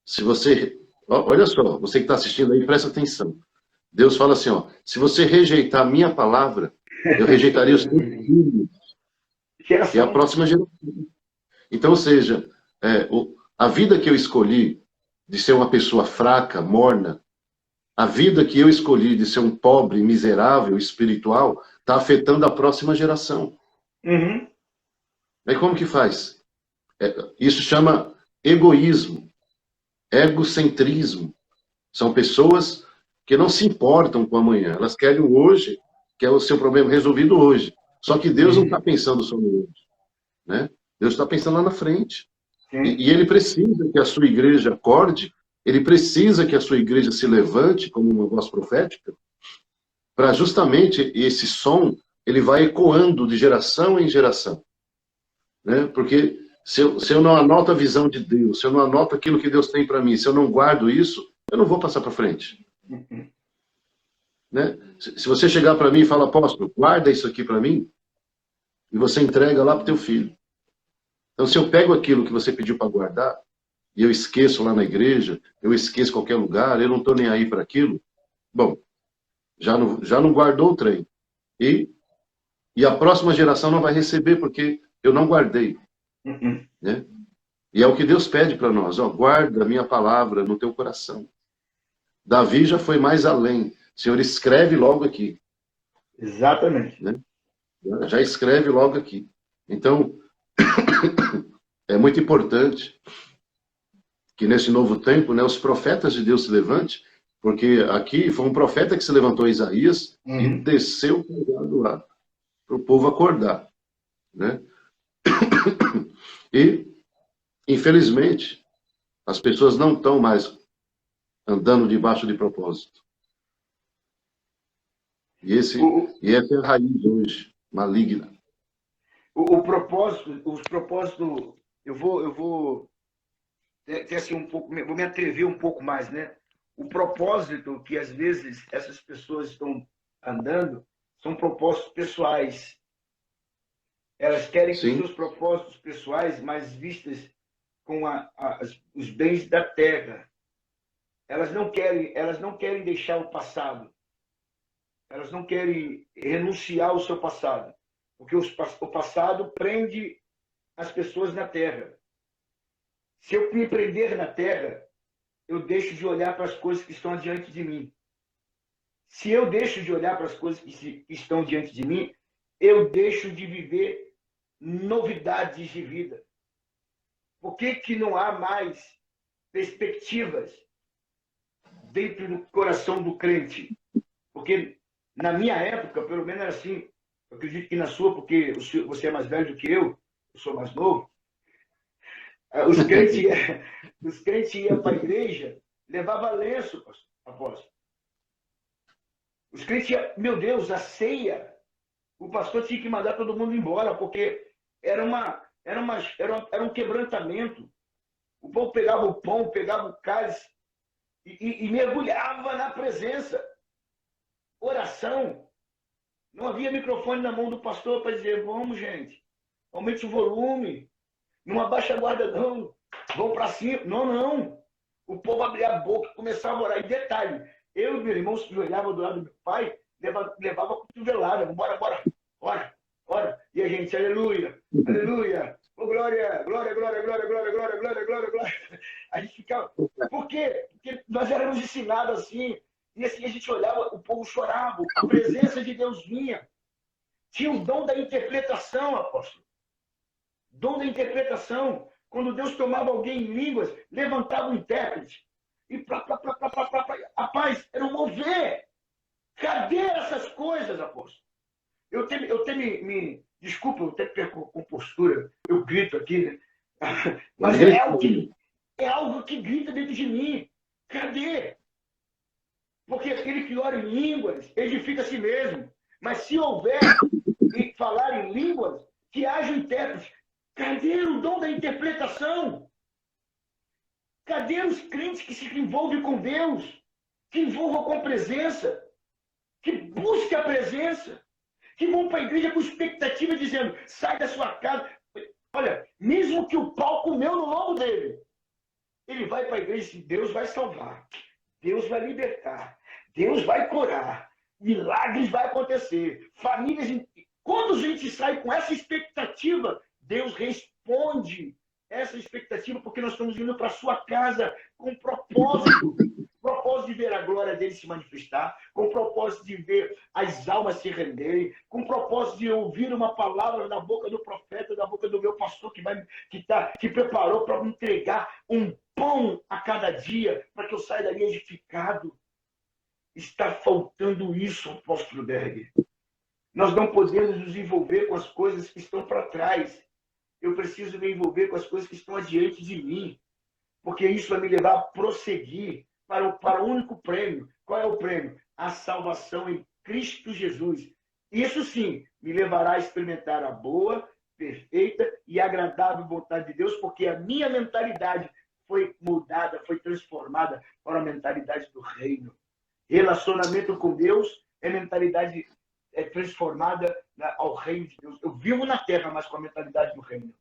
Se você, olha só, você que está assistindo aí, presta atenção. Deus fala assim, se você rejeitar a minha palavra, eu rejeitaria os seus filhos. E a próxima geração. Então, ou seja, a vida que eu escolhi de ser uma pessoa fraca, morna, a vida que eu escolhi de ser um pobre, miserável, espiritual, está afetando a próxima geração. Aí como que faz? Isso chama egoísmo, egocentrismo. São pessoas que não se importam com amanhã. Elas querem o hoje, que é o seu problema resolvido hoje. Só que Deus não está pensando só no hoje, né? Deus está pensando lá na frente. E Ele precisa que a sua igreja acorde, Ele precisa que a sua igreja se levante como uma voz profética, para justamente esse som, ele vai ecoando de geração em geração, né? Porque se eu não anoto a visão de Deus, se eu não anoto aquilo que Deus tem para mim, se eu não guardo isso, eu não vou passar para frente. Né? Se você chegar para mim e falar, apóstolo, guarda isso aqui para mim, e você entrega lá para o teu filho. Então, se eu pego aquilo que você pediu para guardar, e eu esqueço lá na igreja, eu esqueço em qualquer lugar, eu não estou nem aí para aquilo, bom, já não guardou o trem. E a próxima geração não vai receber, porque eu não guardei. Né? E é o que Deus pede para nós, ó, guarda a minha palavra no teu coração. Davi já foi mais além. Senhor, escreve logo aqui. Exatamente. Né? Já escreve logo aqui. Então, é muito importante que nesse novo tempo, né, os profetas de Deus se levantem, porque aqui foi um profeta que se levantou, Isaías, e desceu pegado lá, para o povo acordar. Né? E, infelizmente, as pessoas não estão mais andando debaixo de propósito. E essa é a raiz hoje, maligna. Os propósitos, eu vou ter assim um pouco, vou me atrever um pouco mais, né? O propósito que às vezes essas pessoas estão andando são propósitos pessoais. Elas querem que os seus propósitos pessoais mais vistas com os bens da terra. Elas não querem deixar o passado. Elas não querem renunciar ao seu passado, porque o passado prende as pessoas na terra. Se eu me prender na terra, eu deixo de olhar para as coisas que estão diante de mim. Se eu deixo de olhar para as coisas que estão diante de mim, eu deixo de viver novidades de vida. Por que não há mais perspectivas dentro do coração do crente? Porque na minha época, pelo menos era assim, eu acredito que na sua, porque você é mais velho do que eu sou mais novo, os crentes iam para a igreja, levava lenço, apóstolo. Os crentes iam, meu Deus, a ceia, o pastor tinha que mandar todo mundo embora, porque era um quebrantamento. O povo pegava o pão, pegava o cálice e mergulhava na presença. Oração. Não havia microfone na mão do pastor para dizer, vamos, gente, aumente o volume, não abaixa a guarda, não, vão para cima. Não. O povo abria a boca, começava a orar. E detalhe, eu e meu irmão se joelhava do lado do meu pai, levava a cotovelada, bora, ora. E a gente, aleluia, oh, glória. A gente ficava... Por quê? Porque nós éramos ensinados assim. E assim a gente olhava, o povo chorava, a presença de Deus vinha. Tinha o dom da interpretação, apóstolo. Dom da interpretação. Quando Deus tomava alguém em línguas, levantava um intérprete. E rapaz, era um mover. Cadê essas coisas, apóstolo? Eu tenho me desculpa, eu até perco a compostura, eu grito aqui, né? Mas é algo que grita dentro de mim. Cadê? Porque aquele que ora em línguas edifica a si mesmo. Mas se houver e falar em línguas, que haja um intérprete. Cadê o dom da interpretação? Cadê os crentes que se envolvem com Deus? Que envolvam com a presença? Que busquem a presença? Que vão para a igreja com expectativa, dizendo, sai da sua casa. Olha, mesmo que o pau comeu no lombo dele, ele vai para a igreja e diz, Deus vai salvar. Deus vai libertar, Deus vai curar, milagres vai acontecer, famílias... Quando a gente sai com essa expectativa, Deus responde essa expectativa, porque nós estamos indo para a sua casa com propósito de ver a glória dele se manifestar, com propósito de ver as almas se renderem, com propósito de ouvir uma palavra da boca do profeta, da boca do meu pastor que preparou para me entregar um pão a cada dia, para que eu saia dali edificado. está faltando isso, apóstolo Berg. Nós não podemos nos envolver com as coisas que estão para trás. Eu preciso me envolver com as coisas que estão adiante de mim, porque isso vai me levar a prosseguir para o único prêmio. Qual é o prêmio? A salvação em Cristo Jesus. Isso sim me levará a experimentar a boa, perfeita e agradável vontade de Deus, porque a minha mentalidade foi mudada, foi transformada para a mentalidade do reino. Relacionamento com Deus é mentalidade transformada ao reino de Deus. Eu vivo na terra, mas com a mentalidade do reino.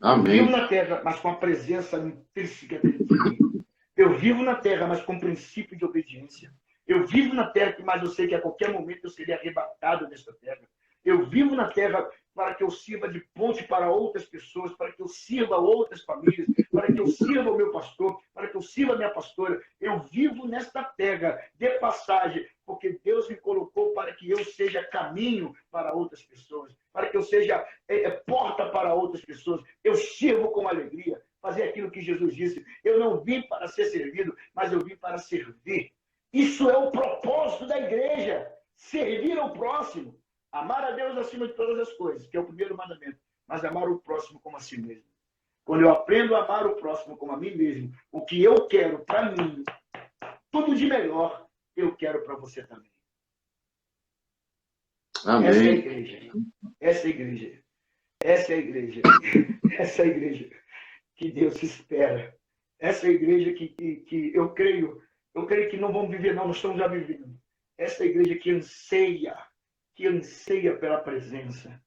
Amém. Eu vivo na terra, mas com a presença intrínseca de mim. Eu vivo na terra, mas com princípio de obediência. Eu vivo na terra, mas eu sei que a qualquer momento eu serei arrebatado desta terra. Eu vivo na terra para que eu sirva de ponte para outras pessoas, para que eu sirva outras famílias, para que eu sirva o meu pastor, para que eu sirva a minha pastora. Eu vivo nesta terra de passagem, porque Deus me colocou para que eu seja caminho para outras pessoas, para que eu seja porta para outras pessoas. Eu sirvo com alegria, fazer aquilo que Jesus disse. Eu não vim para ser servido, mas eu vim para servir. Isso é o propósito da igreja, servir ao próximo. Amar a Deus acima de todas as coisas, que é o primeiro mandamento, mas amar o próximo como a si mesmo. Quando eu aprendo a amar o próximo como a mim mesmo, o que eu quero para mim, tudo de melhor, eu quero para você também. Amém. Essa é a igreja. Essa é a igreja. Essa é a igreja. Essa é a igreja que Deus espera. Essa é a igreja que eu creio que não vamos viver, não, nós estamos já vivendo. Essa é a igreja que anseia pela presença,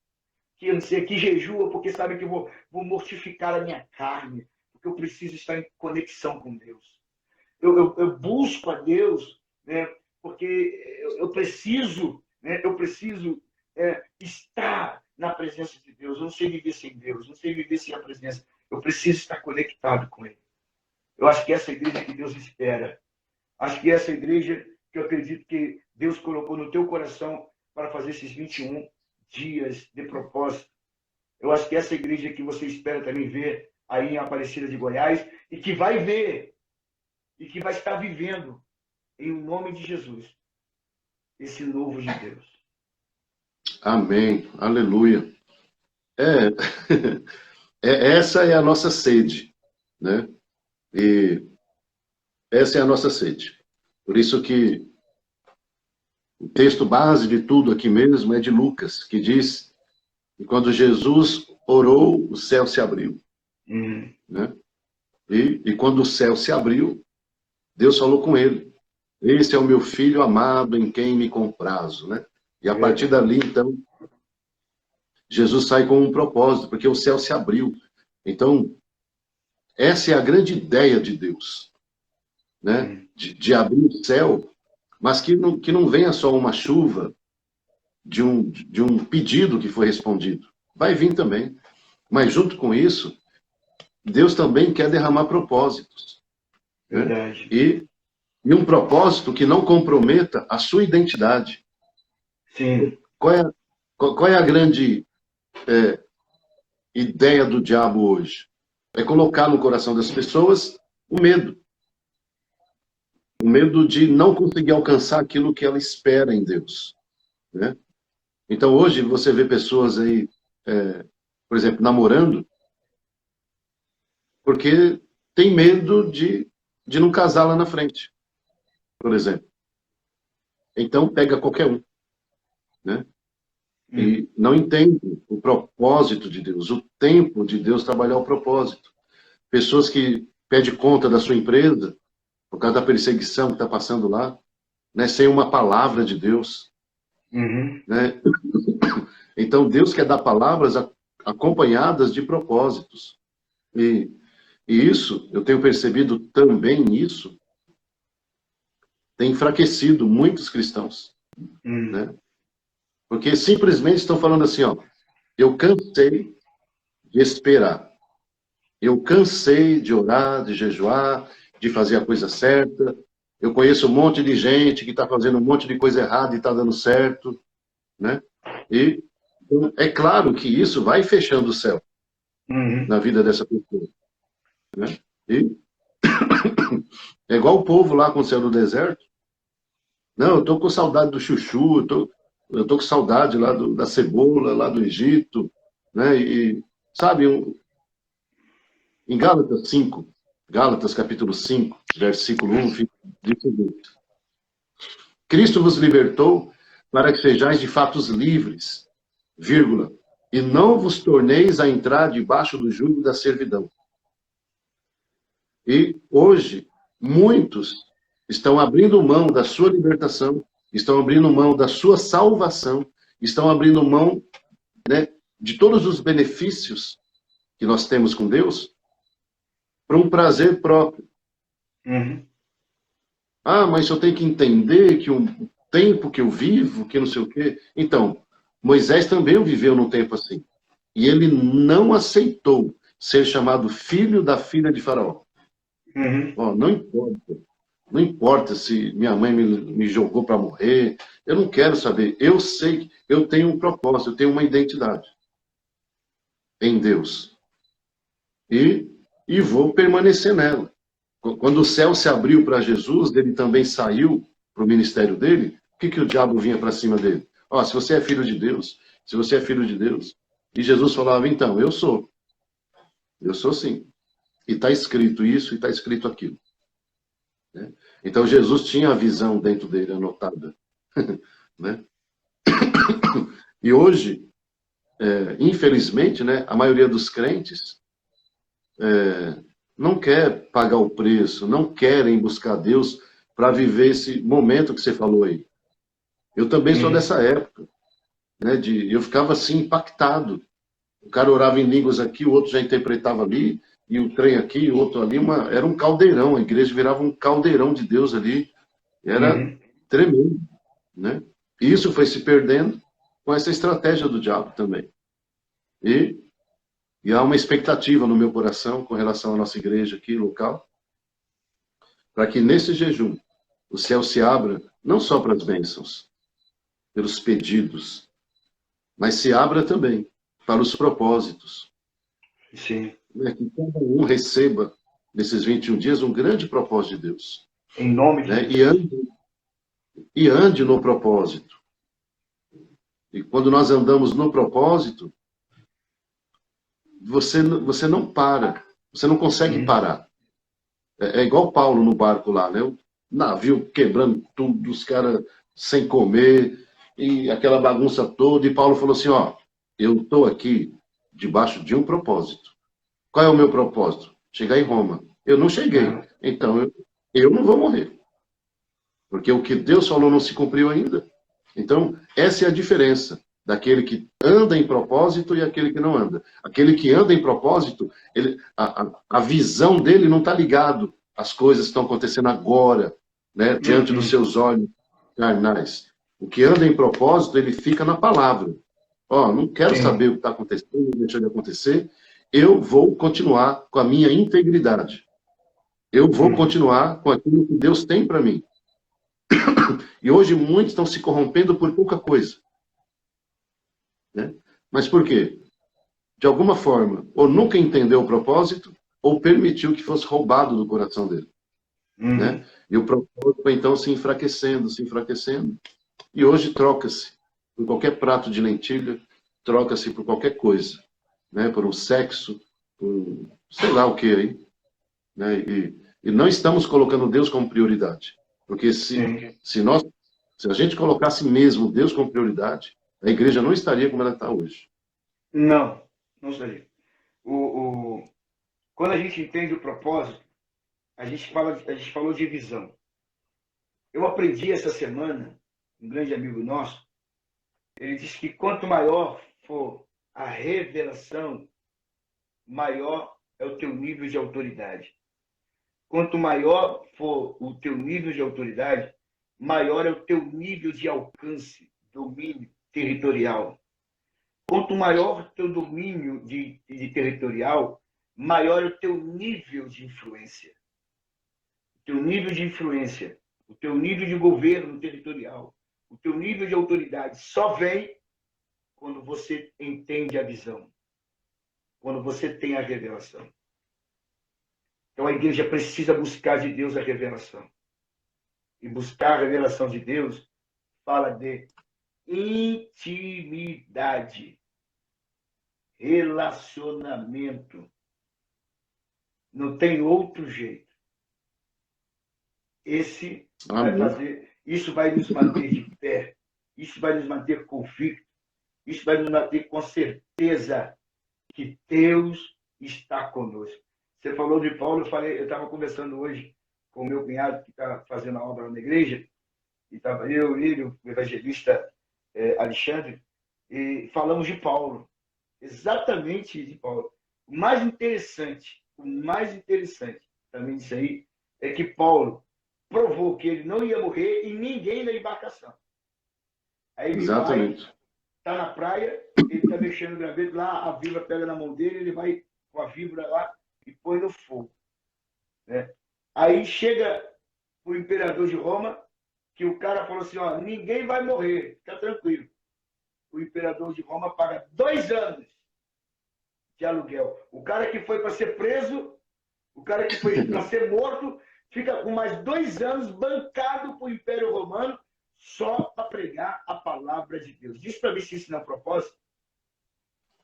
que anseia, que jejua, porque sabe que eu vou mortificar a minha carne, porque eu preciso estar em conexão com Deus. Eu busco a Deus, né, porque eu preciso estar na presença de Deus. Eu não sei viver sem Deus, não sei viver sem a presença. Eu preciso estar conectado com Ele. Eu acho que essa é a igreja que Deus espera. Acho que essa é a igreja que eu acredito que Deus colocou no teu coração para fazer esses 21 dias de propósito. Eu acho que essa igreja que você espera também ver aí em Aparecida de Goiás e que vai ver e que vai estar vivendo em nome de Jesus esse novo de Deus. Amém. Aleluia. Essa é a nossa sede, né? E essa é a nossa sede. Por isso que o texto base de tudo aqui mesmo é de Lucas, que diz que quando Jesus orou, o céu se abriu. Né? E quando o céu se abriu, Deus falou com ele. Esse é o meu filho amado em quem me comprazo. Né? E a partir dali, então, Jesus sai com um propósito, porque o céu se abriu. Então, essa é a grande ideia de Deus. Né? De abrir o céu, mas que não venha só uma chuva de um pedido que foi respondido. Vai vir também. Mas junto com isso, Deus também quer derramar propósitos. Verdade. Né? E um propósito que não comprometa a sua identidade. Sim. Qual é a grande ideia do diabo hoje? É colocar no coração das pessoas o medo. O medo de não conseguir alcançar aquilo que ela espera em Deus. Né? Então, hoje, você vê pessoas aí, por exemplo, namorando, porque tem medo de não casar lá na frente, por exemplo. Então, pega qualquer um. Né? E não entende o propósito de Deus, o tempo de Deus trabalhar o propósito. Pessoas que pedem conta da sua empresa, por causa da perseguição que está passando lá, né, sem uma palavra de Deus. Né? Então, Deus quer dar palavras acompanhadas de propósitos. E isso, eu tenho percebido também isso, tem enfraquecido muitos cristãos. Né? Porque simplesmente estão falando assim, ó, eu cansei de esperar. Eu cansei de orar, de jejuar, de fazer a coisa certa. Eu conheço um monte de gente que está fazendo um monte de coisa errada e está dando certo. Né? E é claro que isso vai fechando o céu na vida dessa pessoa. Né? É igual o povo lá quando saiu do deserto. Não, eu estou com saudade do chuchu, eu tô com saudade lá da cebola, lá do Egito, né? E, sabe, em Gálatas 5, Gálatas capítulo 5, versículo 1, diz o seguinte: Cristo vos libertou para que sejais de fatos livres, vírgula, e não vos torneis a entrar debaixo do jugo da servidão. E hoje, muitos estão abrindo mão da sua libertação, estão abrindo mão da sua salvação, estão abrindo mão, né, de todos os benefícios que nós temos com Deus para um prazer próprio. Uhum. Ah, mas eu tenho que entender que o tempo que eu vivo, que não sei o quê. Então, Moisés também viveu num tempo assim. E ele não aceitou ser chamado filho da filha de Faraó. Uhum. Oh, não importa. Não importa se minha mãe me jogou para morrer. Eu não quero saber. Eu sei que eu tenho um propósito, eu tenho uma identidade em Deus. E vou permanecer nela. Quando o céu se abriu para Jesus, ele também saiu para o ministério dele. O que o diabo vinha para cima dele? Ó, se você é filho de Deus, se você é filho de Deus. E Jesus falava, então, eu sou sim. E está escrito isso e está escrito aquilo. Né? Então Jesus tinha a visão dentro dele anotada. Né? E hoje, infelizmente, né, a maioria dos crentes não quer pagar o preço, não querem buscar Deus para viver esse momento que você falou aí. Eu também sou Uhum. dessa época, né? Eu ficava assim impactado. O cara orava em línguas aqui, o outro já interpretava ali, e o trem aqui, o outro ali, era um caldeirão. A igreja virava um caldeirão de Deus ali. Era Uhum. tremendo, né? E isso foi se perdendo com essa estratégia do diabo também. E há uma expectativa no meu coração com relação à nossa igreja aqui, local, para que nesse jejum o céu se abra não só para as bênçãos, pelos pedidos, mas se abra também para os propósitos. Sim. Né? Que cada um receba, nesses 21 dias, um grande propósito de Deus. Em nome de Né? Jesus. E ande no propósito. E quando nós andamos no propósito, você não para. Você não consegue Uhum. parar. É igual Paulo no barco lá, né? O navio quebrando tudo, os caras sem comer, e aquela bagunça toda. E Paulo falou assim: ó, eu estou aqui debaixo de um propósito. Qual é o meu propósito? Chegar em Roma. Eu não cheguei. Uhum. Então eu não vou morrer. Porque o que Deus falou não se cumpriu ainda. Então, essa é a diferença daquele que anda em propósito e aquele que não anda. Aquele que anda em propósito, a visão dele não está ligado às coisas que estão acontecendo agora, né, diante dos Uhum. seus olhos carnais. O que anda em propósito, ele fica na palavra. Ó, não quero Sim. saber o que está acontecendo, deixa de acontecer. Eu vou continuar com a minha integridade. Eu vou Uhum. continuar com aquilo que Deus tem para mim. E hoje muitos estão se corrompendo por pouca coisa. Né? Mas por quê? De alguma forma, ou nunca entendeu o propósito, ou permitiu que fosse roubado do coração dele. Né? Uhum. E o propósito foi então se enfraquecendo, se enfraquecendo. E hoje troca-se por qualquer prato de lentilha, troca-se por qualquer coisa. Né? Por um sexo, por sei lá o que aí. Né? E não estamos colocando Deus como prioridade. Porque Sim. se a gente colocasse mesmo Deus como prioridade, a igreja não estaria como ela está hoje. Não, não seria. Quando a gente entende o propósito, a gente falou de visão. Eu aprendi essa semana, um grande amigo nosso, ele disse que quanto maior for a revelação, maior é o teu nível de autoridade. Quanto maior for o teu nível de autoridade, maior é o teu nível de alcance, domínio territorial. Quanto maior o teu domínio de territorial, maior é o teu nível de influência. O teu nível de influência, o teu nível de governo territorial, o teu nível de autoridade só vem quando você entende a visão, quando você tem a revelação. Então a igreja precisa buscar de Deus a revelação. E buscar a revelação de Deus fala de intimidade, relacionamento. Não tem outro jeito. Isso vai nos manter de pé, isso vai nos manter convictos, isso vai nos manter com certeza que Deus está conosco. Você falou de Paulo, eu estava conversando hoje com o meu cunhado que está fazendo a obra na igreja, e estava ele, o evangelista Alexandre, e falamos de Paulo, exatamente de Paulo. O mais interessante também disso aí é que Paulo provou que ele não ia morrer e ninguém na embarcação. Aí ele Exatamente. vai, está na praia, ele está mexendo no graveto lá, a vibra pega na mão dele, ele vai com a vibra lá e põe no fogo. Né? Aí chega o imperador de Roma, que o cara falou assim, ó, ninguém vai morrer, fica tranquilo. O imperador de Roma paga 2 anos de aluguel. O cara que foi para ser preso, o cara que foi para ser morto, fica com mais 2 anos bancado para o Império Romano só para pregar a palavra de Deus. Diz para mim se isso não é propósito.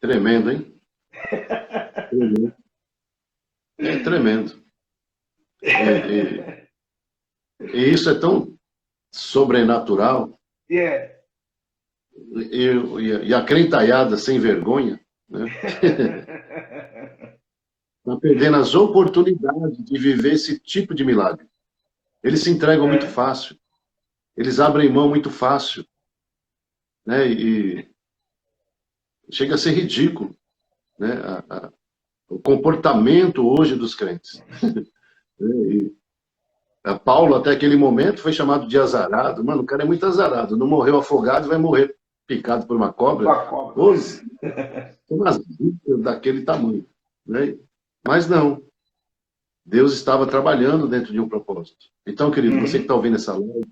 Tremendo, hein? Tremendo. É tremendo. E isso é tão sobrenatural. Yeah. E a crentaiada sem vergonha, né? Está perdendo as oportunidades de viver esse tipo de milagre. Eles se entregam muito fácil. Eles abrem mão muito fácil. Né? E chega a ser ridículo, né? O comportamento hoje dos crentes. E Paulo, até aquele momento, foi chamado de azarado. Mano, o cara é muito azarado. Não morreu afogado, vai morrer picado por uma cobra. Umas vítimas daquele tamanho. Né? Mas não. Deus estava trabalhando dentro de um propósito. Então, querido, você que está ouvindo essa live,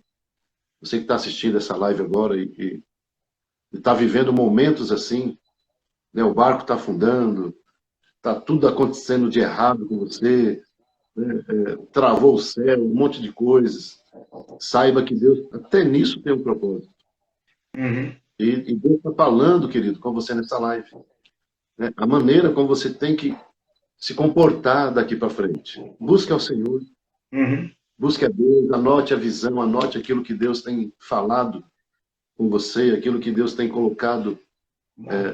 você que está assistindo essa live agora e está vivendo momentos assim, né? O barco está afundando, está tudo acontecendo de errado com você, né? Travou o céu, um monte de coisas. Saiba que Deus, até nisso, tem um propósito. E Deus está falando, querido, com você nessa live. Né? A maneira como você tem que se comportar daqui para frente. Busque ao Senhor. Busque a Deus, anote a visão, anote aquilo que Deus tem falado com você, aquilo que Deus tem colocado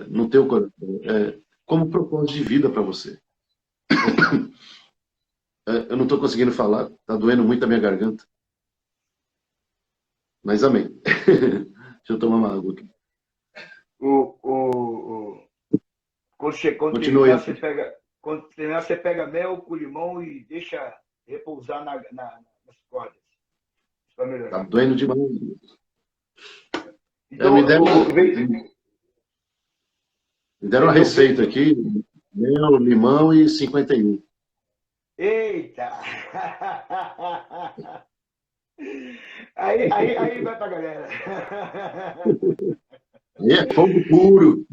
no teu coração, como propósito de vida para você. Eu não estou conseguindo falar, está doendo muito a minha garganta. Mas amém. Deixa eu tomar uma água aqui. Quando terminar, você pega mel com limão e deixa repousar nas cordas. Está doendo demais. Então, me deram uma receita aqui, mel, limão e 51. Eita! Aí vai pra galera. É fogo puro.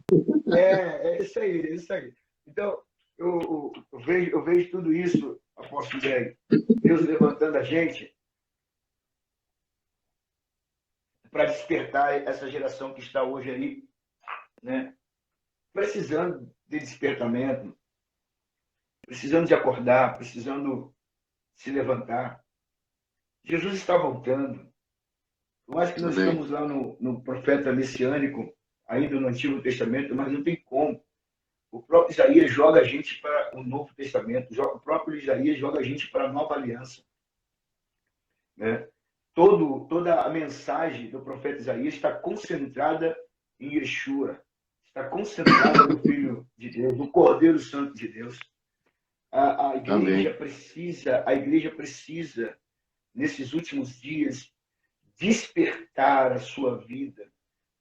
É isso aí, é isso aí. Então, eu vejo tudo isso, apóstolo Greg, Deus levantando a gente para despertar essa geração que está hoje aí, né? Precisando de despertamento, precisando de acordar, precisando se levantar. Jesus está voltando. Por mais que nós estamos lá no profeta messiânico, ainda no Antigo Testamento, mas não tem como. O próprio Isaías joga a gente para o Novo Testamento, o próprio Isaías joga a gente para a Nova Aliança. Né? Toda a mensagem do profeta Isaías está concentrada em Yeshua, está concentrada no Filho de Deus, no Cordeiro Santo de Deus. A igreja precisa, nesses últimos dias, despertar a sua vida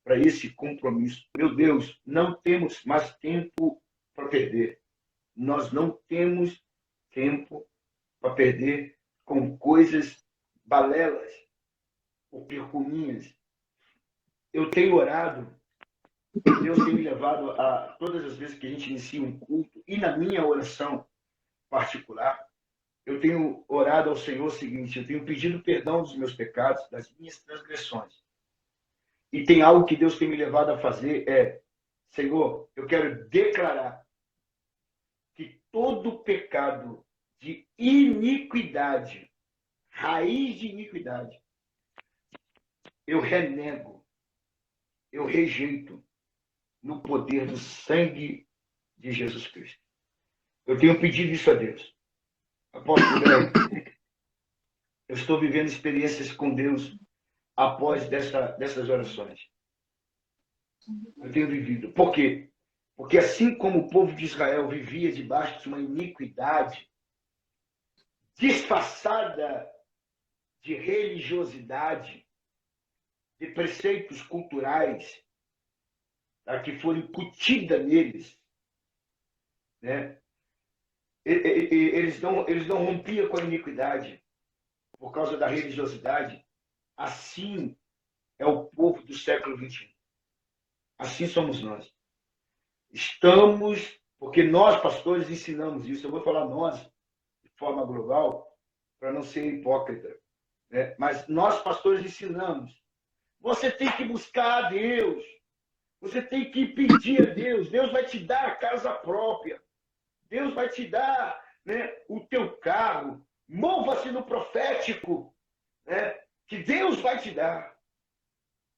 para esse compromisso. Meu Deus, não temos mais tempo para perder. Nós não temos tempo para perder com coisas balelas ou percuminhas. Eu tenho orado, Deus tem me levado a todas as vezes que a gente inicia um culto, e na minha oração particular, eu tenho orado ao Senhor o seguinte: eu tenho pedido perdão dos meus pecados, das minhas transgressões. E tem algo que Deus tem me levado a fazer, Senhor, eu quero declarar que todo pecado de iniquidade, raiz de iniquidade, eu renego, eu rejeito no poder do sangue de Jesus Cristo. Eu tenho pedido isso a Deus. Apóstolo Greg, eu estou vivendo experiências com Deus após dessas orações. Eu tenho vivido. Por quê? Porque assim como o povo de Israel vivia debaixo de uma iniquidade disfarçada de religiosidade, de preceitos culturais, que foram incutidas neles, né? Eles não rompiam com a iniquidade por causa da religiosidade. Assim é o povo do século XXI. Assim somos nós. Estamos, porque nós, pastores, ensinamos isso. Eu vou falar nós, de forma global, para não ser hipócrita, né? Mas nós, pastores, ensinamos. Você tem que buscar a Deus. Você tem que pedir a Deus. Deus vai te dar a casa própria. Deus vai te dar, né, o teu carro. Mova-se no profético, né, que Deus vai te dar.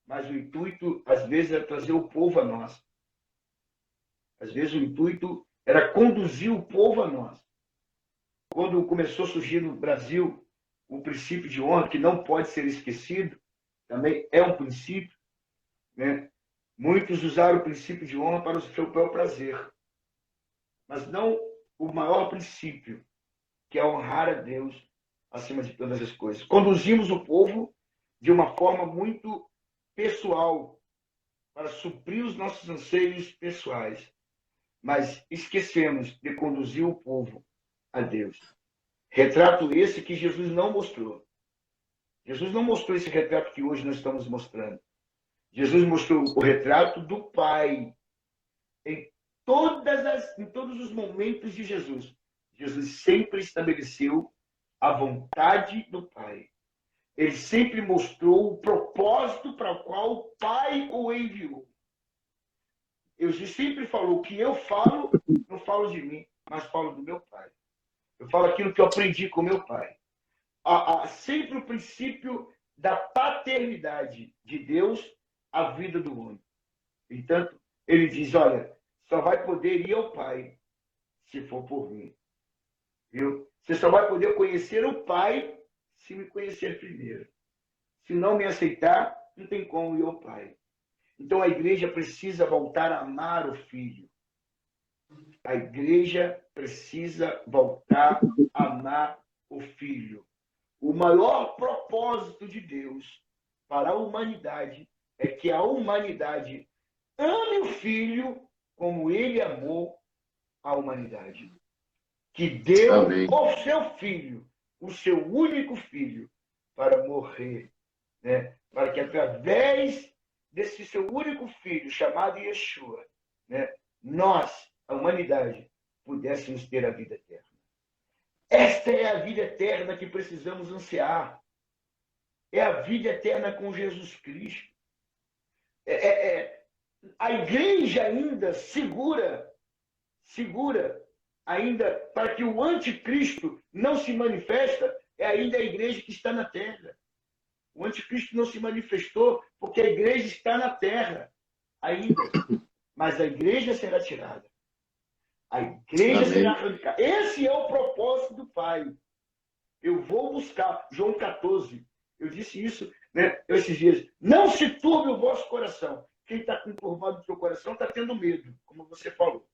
Mas o intuito, às vezes, é trazer o povo a nós. Às vezes, o intuito era conduzir o povo a nós. Quando começou a surgir no Brasil o princípio de honra, que não pode ser esquecido, também é um princípio, né? Muitos usaram o princípio de honra para o seu próprio prazer, mas não o maior princípio, que é honrar a Deus acima de todas as coisas. Conduzimos o povo de uma forma muito pessoal, para suprir os nossos anseios pessoais, mas esquecemos de conduzir o povo a Deus. Retrato esse que Jesus não mostrou. Jesus não mostrou esse retrato que hoje nós estamos mostrando. Jesus mostrou o retrato do Pai em todos os momentos de Jesus. Jesus sempre estabeleceu a vontade do Pai. Ele sempre mostrou o propósito para o qual o Pai o enviou. Jesus sempre falou: o que eu falo, não falo de mim, mas falo do meu Pai. Eu falo aquilo que eu aprendi com meu Pai. Há sempre o princípio da paternidade de Deus à vida do homem. Entanto, ele diz: olha, só vai poder ir ao Pai se for por mim. Viu? Você só vai poder conhecer o Pai se me conhecer primeiro. Se não me aceitar, não tem como ir ao Pai. Então a igreja precisa voltar a amar o Filho. A igreja precisa voltar a amar o Filho. O maior propósito de Deus para a humanidade é que a humanidade ame o Filho como ele amou a humanidade. Que deu o seu Filho, o seu único Filho, para morrer, né? Para que através desse seu único Filho, chamado Yeshua, né, nós, a humanidade, pudéssemos ter a vida eterna. Esta é a vida eterna que precisamos ansiar. É a vida eterna com Jesus Cristo. A igreja ainda segura ainda para que o anticristo não se manifesta, é ainda a igreja que está na terra. O anticristo não se manifestou porque a igreja está na terra ainda. Mas a igreja será tirada. A igreja será arrancada. Esse é o propósito do Pai. Eu vou buscar. João 14. Eu disse isso, né, esses dias. Não se turbe o vosso coração. Quem está conturbado no seu coração está tendo medo, como você falou.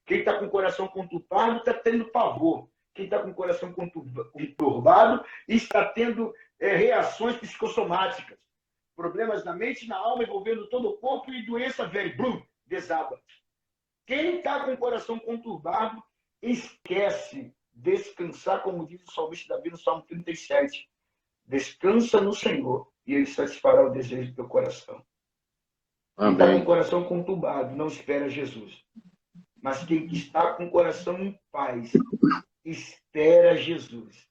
Quem está com o coração conturbado está tendo pavor. Quem está com o coração conturbado está tendo reações psicossomáticas. Problemas na mente, na alma, envolvendo todo o corpo e doença vem. Blum, desaba. Quem está com o coração conturbado, esquece descansar, como diz o salmista Davi no Salmo 37. Descansa no Senhor e Ele satisfará o desejo do teu coração. Quem está com o coração conturbado, não espera Jesus. Mas quem está com o coração em paz, espera Jesus.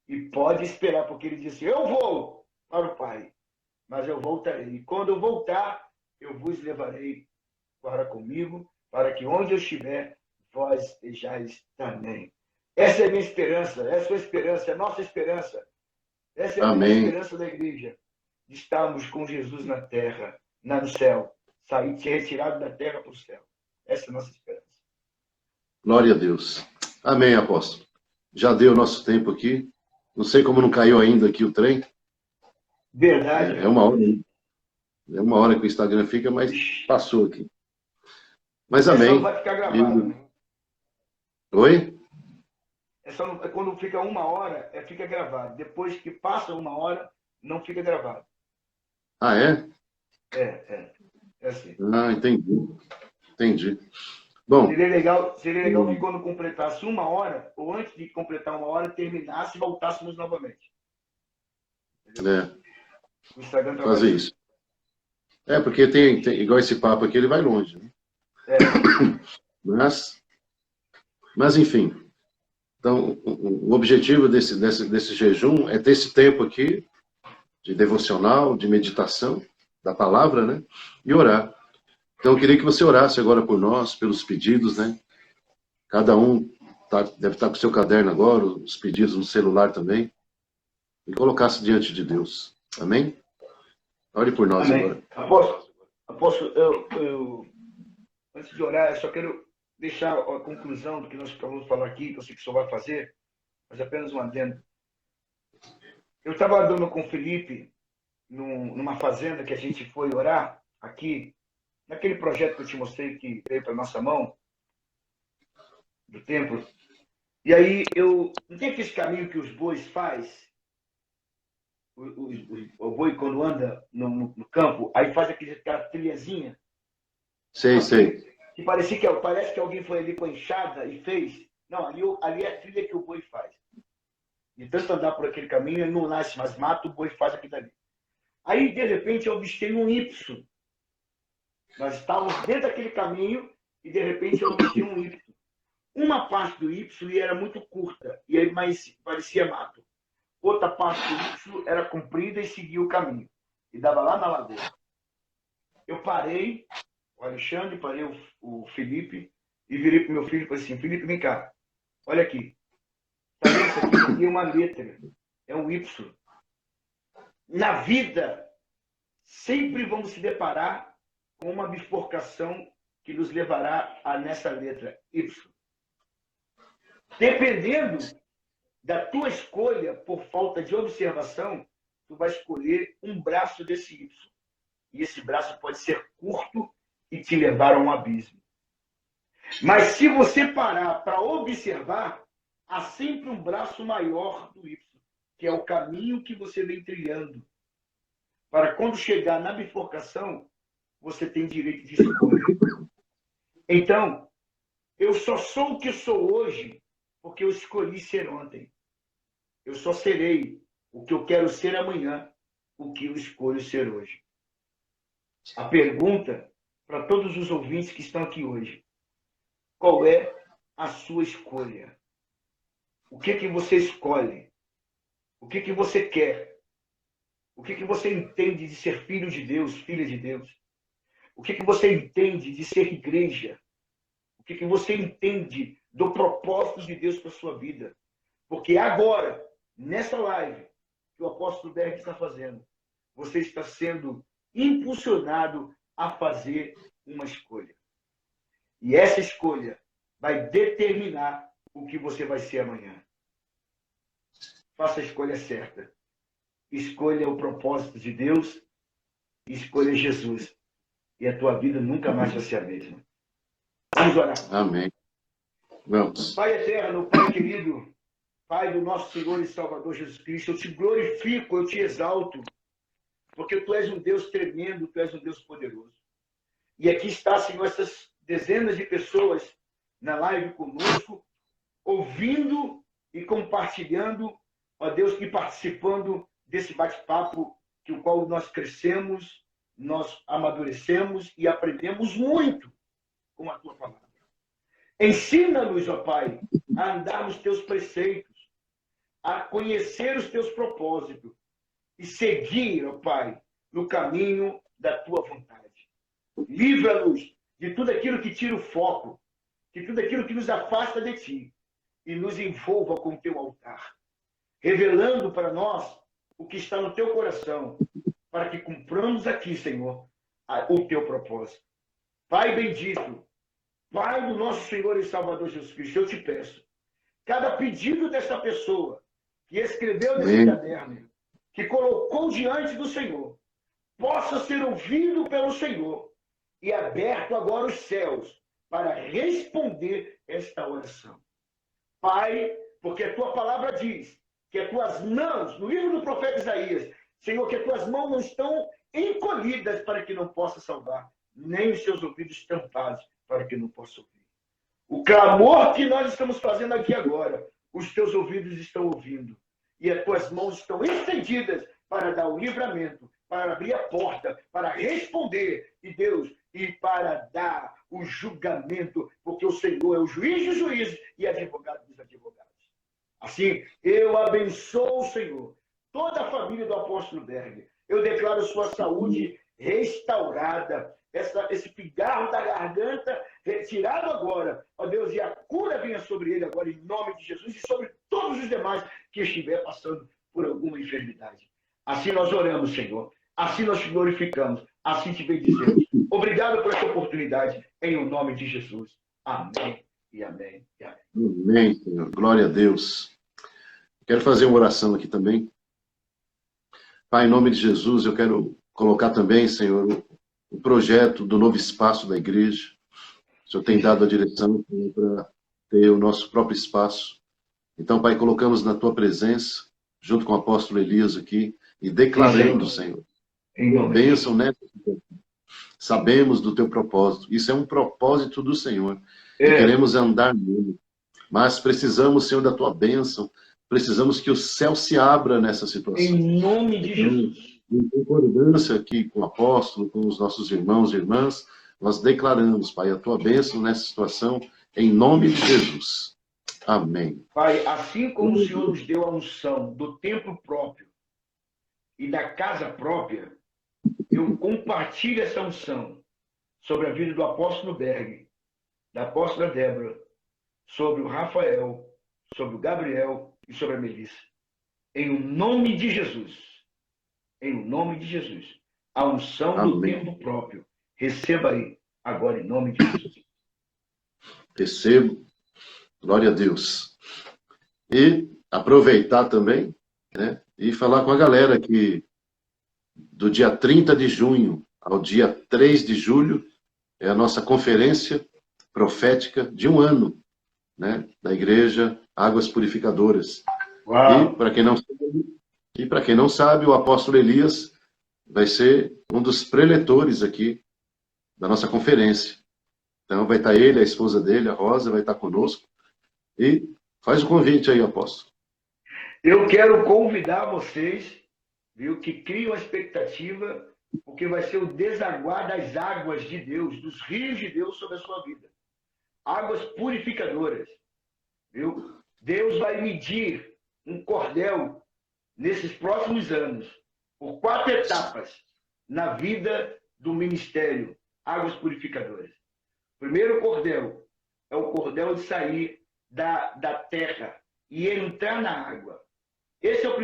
E pode esperar, porque ele disse, eu vou para o Pai, mas eu voltarei. E quando eu voltar, eu vos levarei para comigo, para que onde eu estiver, vós estejais também. Essa é a minha esperança, essa é a sua esperança, é a nossa esperança. Essa é a grande esperança da igreja, de estarmos com Jesus na terra, no céu, sair, ser retirado da terra para o céu. Essa é a nossa esperança. Glória a Deus. Amém, apóstolo. Já deu o nosso tempo aqui. Não sei como não caiu ainda aqui o trem. Verdade. É uma hora. É uma hora que o Instagram fica, mas passou aqui. Mas amém. Não vai ficar gravado, né? Oi? Quando fica uma hora, fica gravado. Depois que passa uma hora, não fica gravado. Ah, é? É assim. Ah, entendi. Bom, seria legal que quando completasse uma hora, ou antes de completar uma hora, terminasse e voltássemos novamente. O Instagram fazer isso. Porque tem igual esse papo aqui, ele vai longe. Né? Mas, enfim. Então, o objetivo desse jejum é ter esse tempo aqui de devocional, de meditação da palavra, né? E orar. Então, eu queria que você orasse agora por nós, pelos pedidos, né? Cada um deve estar com o seu caderno agora, os pedidos no celular também. E colocasse diante de Deus. Amém? Ore por nós agora. Apóstolo, eu antes de orar, eu só quero deixar a conclusão do que nós acabamos de falar aqui, que eu sei que o senhor vai fazer, mas apenas um adendo. Eu estava andando com o Felipe numa fazenda que a gente foi orar aqui, naquele projeto que eu te mostrei que veio para nossa mão, do templo. E aí, não tem aquele caminho que os bois faz? O boi, quando anda no campo, aí faz aquela trilhazinha. Sei. Que parece que alguém foi ali com a enxada e fez. Não, ali é a trilha que o boi faz. De tanto andar por aquele caminho, ele não nasce mais mato, o boi faz aquilo ali. Aí, de repente, eu avistei um Y. Nós estávamos dentro daquele caminho e, de repente, eu avistei um Y. Uma parte do Y era muito curta, e aí mais parecia mato. Outra parte do Y era comprida e seguia o caminho. E dava lá na ladeira. Eu parei, o Alexandre, parei o Felipe, e virei para o meu filho e falei assim, Felipe, vem cá, olha aqui. Tá vendo isso aqui? Isso aqui é uma letra, é um Y. Na vida, sempre vamos se deparar com uma bifurcação que nos levará nessa letra Y. Dependendo da tua escolha, por falta de observação, tu vai escolher um braço desse Y. E esse braço pode ser curto e te levar a um abismo. Mas se você parar para observar, há sempre um braço maior do Y, que é o caminho que você vem trilhando. Para quando chegar na bifurcação, você tem direito de escolha. Então, eu só sou o que sou hoje porque eu escolhi ser ontem. Eu só serei o que eu quero ser amanhã, o que eu escolho ser hoje. A pergunta para todos os ouvintes que estão aqui hoje: qual é a sua escolha? O que você escolhe? O que você quer? O que você entende de ser filho de Deus, filha de Deus? O que você entende de ser igreja? O que você entende do propósito de Deus para a sua vida? Porque agora, nessa live que o apóstolo Berg está fazendo, você está sendo impulsionado a fazer uma escolha. E essa escolha vai determinar o que você vai ser amanhã. Faça a escolha certa. Escolha o propósito de Deus e escolha Jesus. E a tua vida nunca mais vai ser a mesma. Vamos orar. Amém. Vamos. Pai eterno, Pai querido, Pai do nosso Senhor e Salvador Jesus Cristo, eu te glorifico, eu te exalto, porque tu és um Deus tremendo, tu és um Deus poderoso. E aqui está, Senhor, essas dezenas de pessoas na live conosco, ouvindo e compartilhando, ó Deus, e participando desse bate-papo, que o qual nós crescemos, nós amadurecemos e aprendemos muito com a tua palavra. Ensina-nos, ó Pai, a andar nos teus preceitos, a conhecer os teus propósitos e seguir, ó Pai, no caminho da tua vontade. Livra-nos de tudo aquilo que tira o foco, de tudo aquilo que nos afasta de ti e nos envolva com o teu altar, revelando para nós o que está no teu coração, para que cumpramos aqui, Senhor, o teu propósito. Pai bendito, Pai do nosso Senhor e Salvador Jesus Cristo, eu te peço, cada pedido dessa pessoa que escreveu nesse caderno, que colocou diante do Senhor, possa ser ouvido pelo Senhor e aberto agora os céus para responder esta oração. Pai, porque a tua palavra diz que as tuas mãos, no livro do profeta Isaías, Senhor, que as tuas mãos não estão encolhidas para que não possa salvar, nem os seus ouvidos tampados para que não possa ouvir. O clamor que nós estamos fazendo aqui agora, os teus ouvidos estão ouvindo e as tuas mãos estão estendidas para dar o livramento, para abrir a porta, para responder, e Deus, e para dar o julgamento, porque o Senhor é o juiz dos juízes e advogado dos advogados. Assim, eu abençoo, Senhor, toda a família do apóstolo Berg. Eu declaro sua saúde restaurada, esse pigarro da garganta retirado agora, ó Deus, e a cura venha sobre ele agora, em nome de Jesus, e sobre todos os demais que estiver passando por alguma enfermidade. Assim nós oramos, Senhor. Assim nós te glorificamos. Assim te bendizemos. Obrigado por essa oportunidade, em o nome de Jesus. Amém e amém e amém. Amém, Senhor. Glória a Deus. Quero fazer uma oração aqui também. Pai, em nome de Jesus, eu quero colocar também, Senhor, o projeto do novo espaço da igreja. O Senhor tem dado a direção para ter o nosso próprio espaço. Então, Pai, colocamos na tua presença, junto com o apóstolo Elias aqui, e declarando, Senhor, a bênção nessa situação. Sabemos do teu propósito. Isso é um propósito do Senhor. E queremos andar nele. Mas precisamos, Senhor, da tua bênção. Precisamos que o céu se abra nessa situação. Em nome de Jesus. Em concordância aqui com o apóstolo, com os nossos irmãos e irmãs, nós declaramos, Pai, a tua bênção nessa situação, em nome de Jesus. Amém. Pai, assim como o Senhor nos deu a unção do templo próprio e da casa própria, eu compartilho essa unção sobre a vida do apóstolo Berg, da apóstola Débora, sobre o Rafael, sobre o Gabriel e sobre a Melissa. Em o nome de Jesus. Em o nome de Jesus. A unção do templo próprio. Receba aí, agora, em nome de Jesus. Recebo. Glória a Deus. E aproveitar também, né, e falar com a galera que do dia 30 de junho ao dia 3 de julho é a nossa conferência profética de um ano, né, da Igreja Águas Purificadoras. Uau. E para quem não sabe, o apóstolo Elias vai ser um dos preletores aqui da nossa conferência. Então vai estar ele, a esposa dele, a Rosa, vai estar conosco. E faz o convite aí, apóstolo. Eu quero convidar vocês, viu, que criam a expectativa, porque vai ser o desaguar das águas de Deus, dos rios de Deus sobre a sua vida. Águas purificadoras, viu? Deus vai medir um cordel nesses próximos anos, por 4 etapas na vida do ministério Águas Purificadoras. O primeiro cordel é o cordel de sair da terra e entrar na água. Esse é o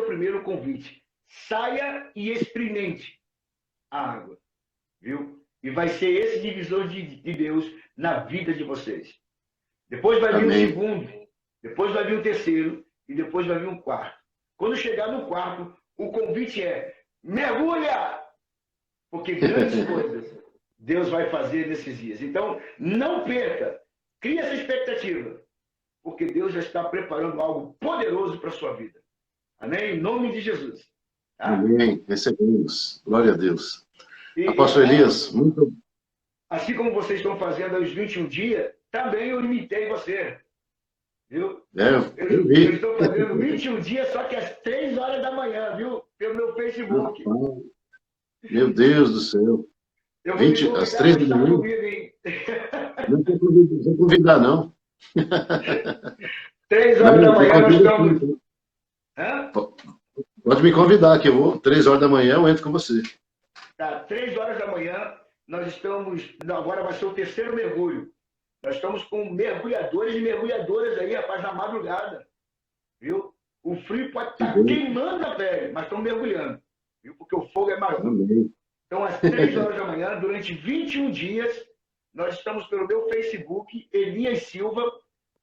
primeiro convite. Saia e experimente a água, viu? E vai ser esse divisor de Deus na vida de vocês. Depois vai vir o segundo, depois vai vir o terceiro e depois vai vir o quarto. Quando chegar no quarto, o convite é: mergulha! Porque grandes coisas Deus vai fazer nesses dias. Então, não perca, crie essa expectativa, porque Deus já está preparando algo poderoso para a sua vida. Amém? Em nome de Jesus. Tá? Amém. Recebemos. Glória a Deus. Apóstolo Elias, muito... Assim como vocês estão fazendo os 21 dias, também eu imitei você. Viu? Eu estou fazendo 21 dias, só que às 3 horas da manhã, viu? Pelo meu Facebook. Meu Deus do céu. Eu vou 20, às 3 da manhã? Não vou convidar, não. 3 horas da manhã nós convida estamos... aqui. Hã? Pode me convidar, que eu vou. 3 horas da manhã eu entro com você. Tá, 3 horas da manhã nós estamos... Agora vai ser o terceiro mergulho. Nós estamos com mergulhadores e mergulhadoras aí, rapaz, na madrugada. Viu? O frio pode estar queimando a pele, mas estão mergulhando. Viu? Porque o fogo é maior. Amém. Então, às 3 horas da manhã, durante 21 dias, nós estamos pelo meu Facebook, Elias Silva,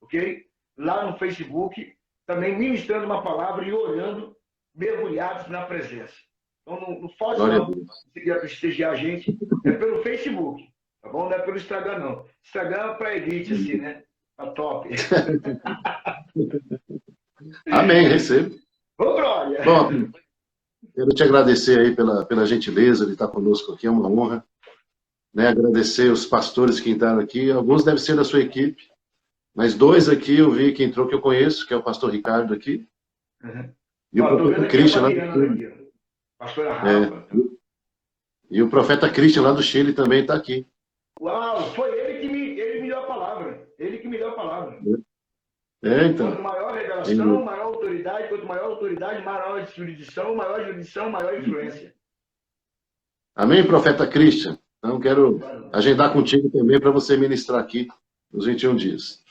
ok? Lá no Facebook, também ministrando uma palavra e orando, mergulhados na presença. Então, não foge não, se quiser prestigiar a gente, é pelo Facebook, tá bom? Não é pelo Instagram, não. Instagram é para elite, assim, né? Para top. Amém, recebo. Ô, glória! Bom, quero te agradecer aí pela gentileza de estar conosco aqui, é uma honra. Né? Agradecer os pastores que entraram aqui, alguns devem ser da sua equipe, mas 2 aqui eu vi que entrou que eu conheço, que é o pastor Ricardo aqui, e o profeta Christian lá do Chile. Pastora Rafa. E o profeta Christian lá do Chile também está aqui. Uau, foi ele que me deu a palavra. Ele que me deu a palavra. Então. Quanto maior revelação, maior autoridade. Quanto maior autoridade, maior jurisdição, maior influência. Amém, profeta Christian? Então, quero agendar contigo também para você ministrar aqui nos 21 dias.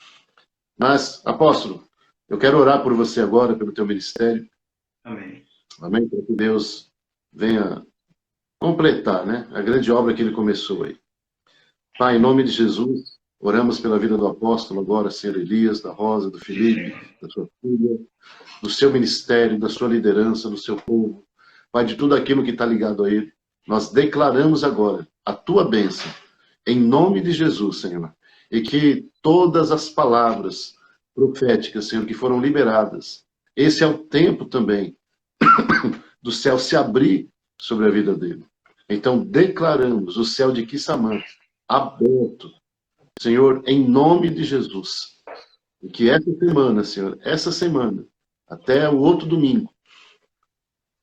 Mas, apóstolo, eu quero orar por você agora, pelo teu ministério. Amém. Amém? Para que Deus venha completar, né, a grande obra que ele começou aí. Pai, em nome de Jesus, oramos pela vida do apóstolo agora, Senhor Elias, da Rosa, do Felipe, da sua filha, do seu ministério, da sua liderança, do seu povo. Pai, de tudo aquilo que está ligado a ele. Nós declaramos agora a tua bênção, em nome de Jesus, Senhor. E que todas as palavras proféticas, Senhor, que foram liberadas, esse é o tempo também do céu se abrir sobre a vida dele. Então, declaramos o céu de Quissamã aberto, Senhor, em nome de Jesus. E que essa semana, Senhor, essa semana, até o outro domingo,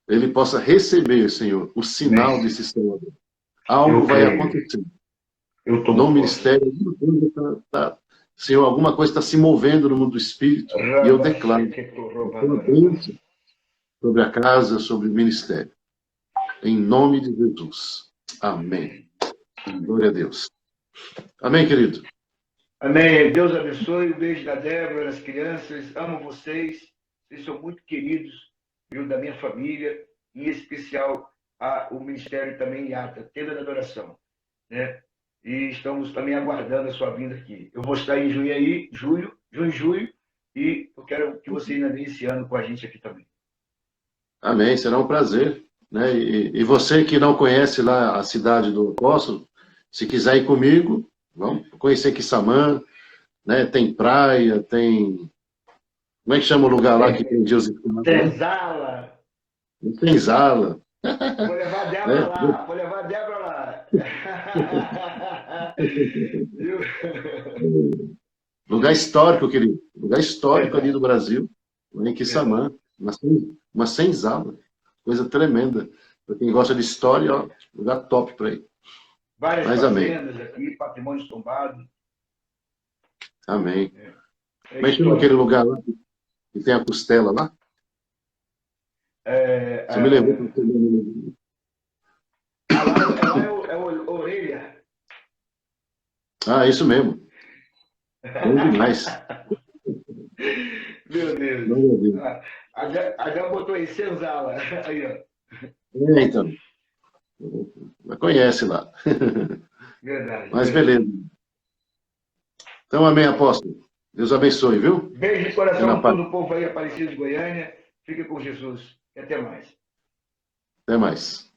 ele possa receber, Senhor, o sinal desse céu aberto. Algo vai acontecer. No ministério, Senhor, alguma coisa está se movendo no mundo do Espírito, e eu declaro sobre a casa, sobre o ministério. Em nome de Jesus. Amém. Glória a Deus. Amém, querido? Amém. Deus abençoe. Um beijo da Débora, das crianças. Amo vocês. Vocês são muito queridos, viu, da minha família, em especial o Ministério também IATA, Tenda da Adoração. Né? E estamos também aguardando a sua vinda aqui. Eu vou estar em julho, e eu quero que você ainda venha esse ano com a gente aqui também. Amém. Será um prazer. Né? E você que não conhece lá a cidade do apóstolo, se quiser ir comigo, vamos conhecer Quissamã, né? Tem praia, tem... Como é que chama o lugar lá que tem Deus? Tenzala. Tenzala. Vou levar a Débora lá, vou levar a Débora lá. Lugar histórico, querido. Lugar histórico ali do Brasil, em Quissamã. Uma senzala. Coisa tremenda. Para quem gosta de história, ó, lugar top para ir. Várias fazendas aqui, patrimônios tombados. Amém. Mas chama aquele lugar lá que tem a costela lá? Você me levou para o lá é o Orelha. Ah, isso mesmo. Bom demais. Meu Deus. A Débora botou aí, Senzala. Aí, ó. Então. Conhece lá. Verdade. Mas beleza. Então, amém, apóstolo. Deus abençoe, viu? Beijo de coração a todo o povo aí, Aparecido de Goiânia. Fique com Jesus. E até mais. Até mais.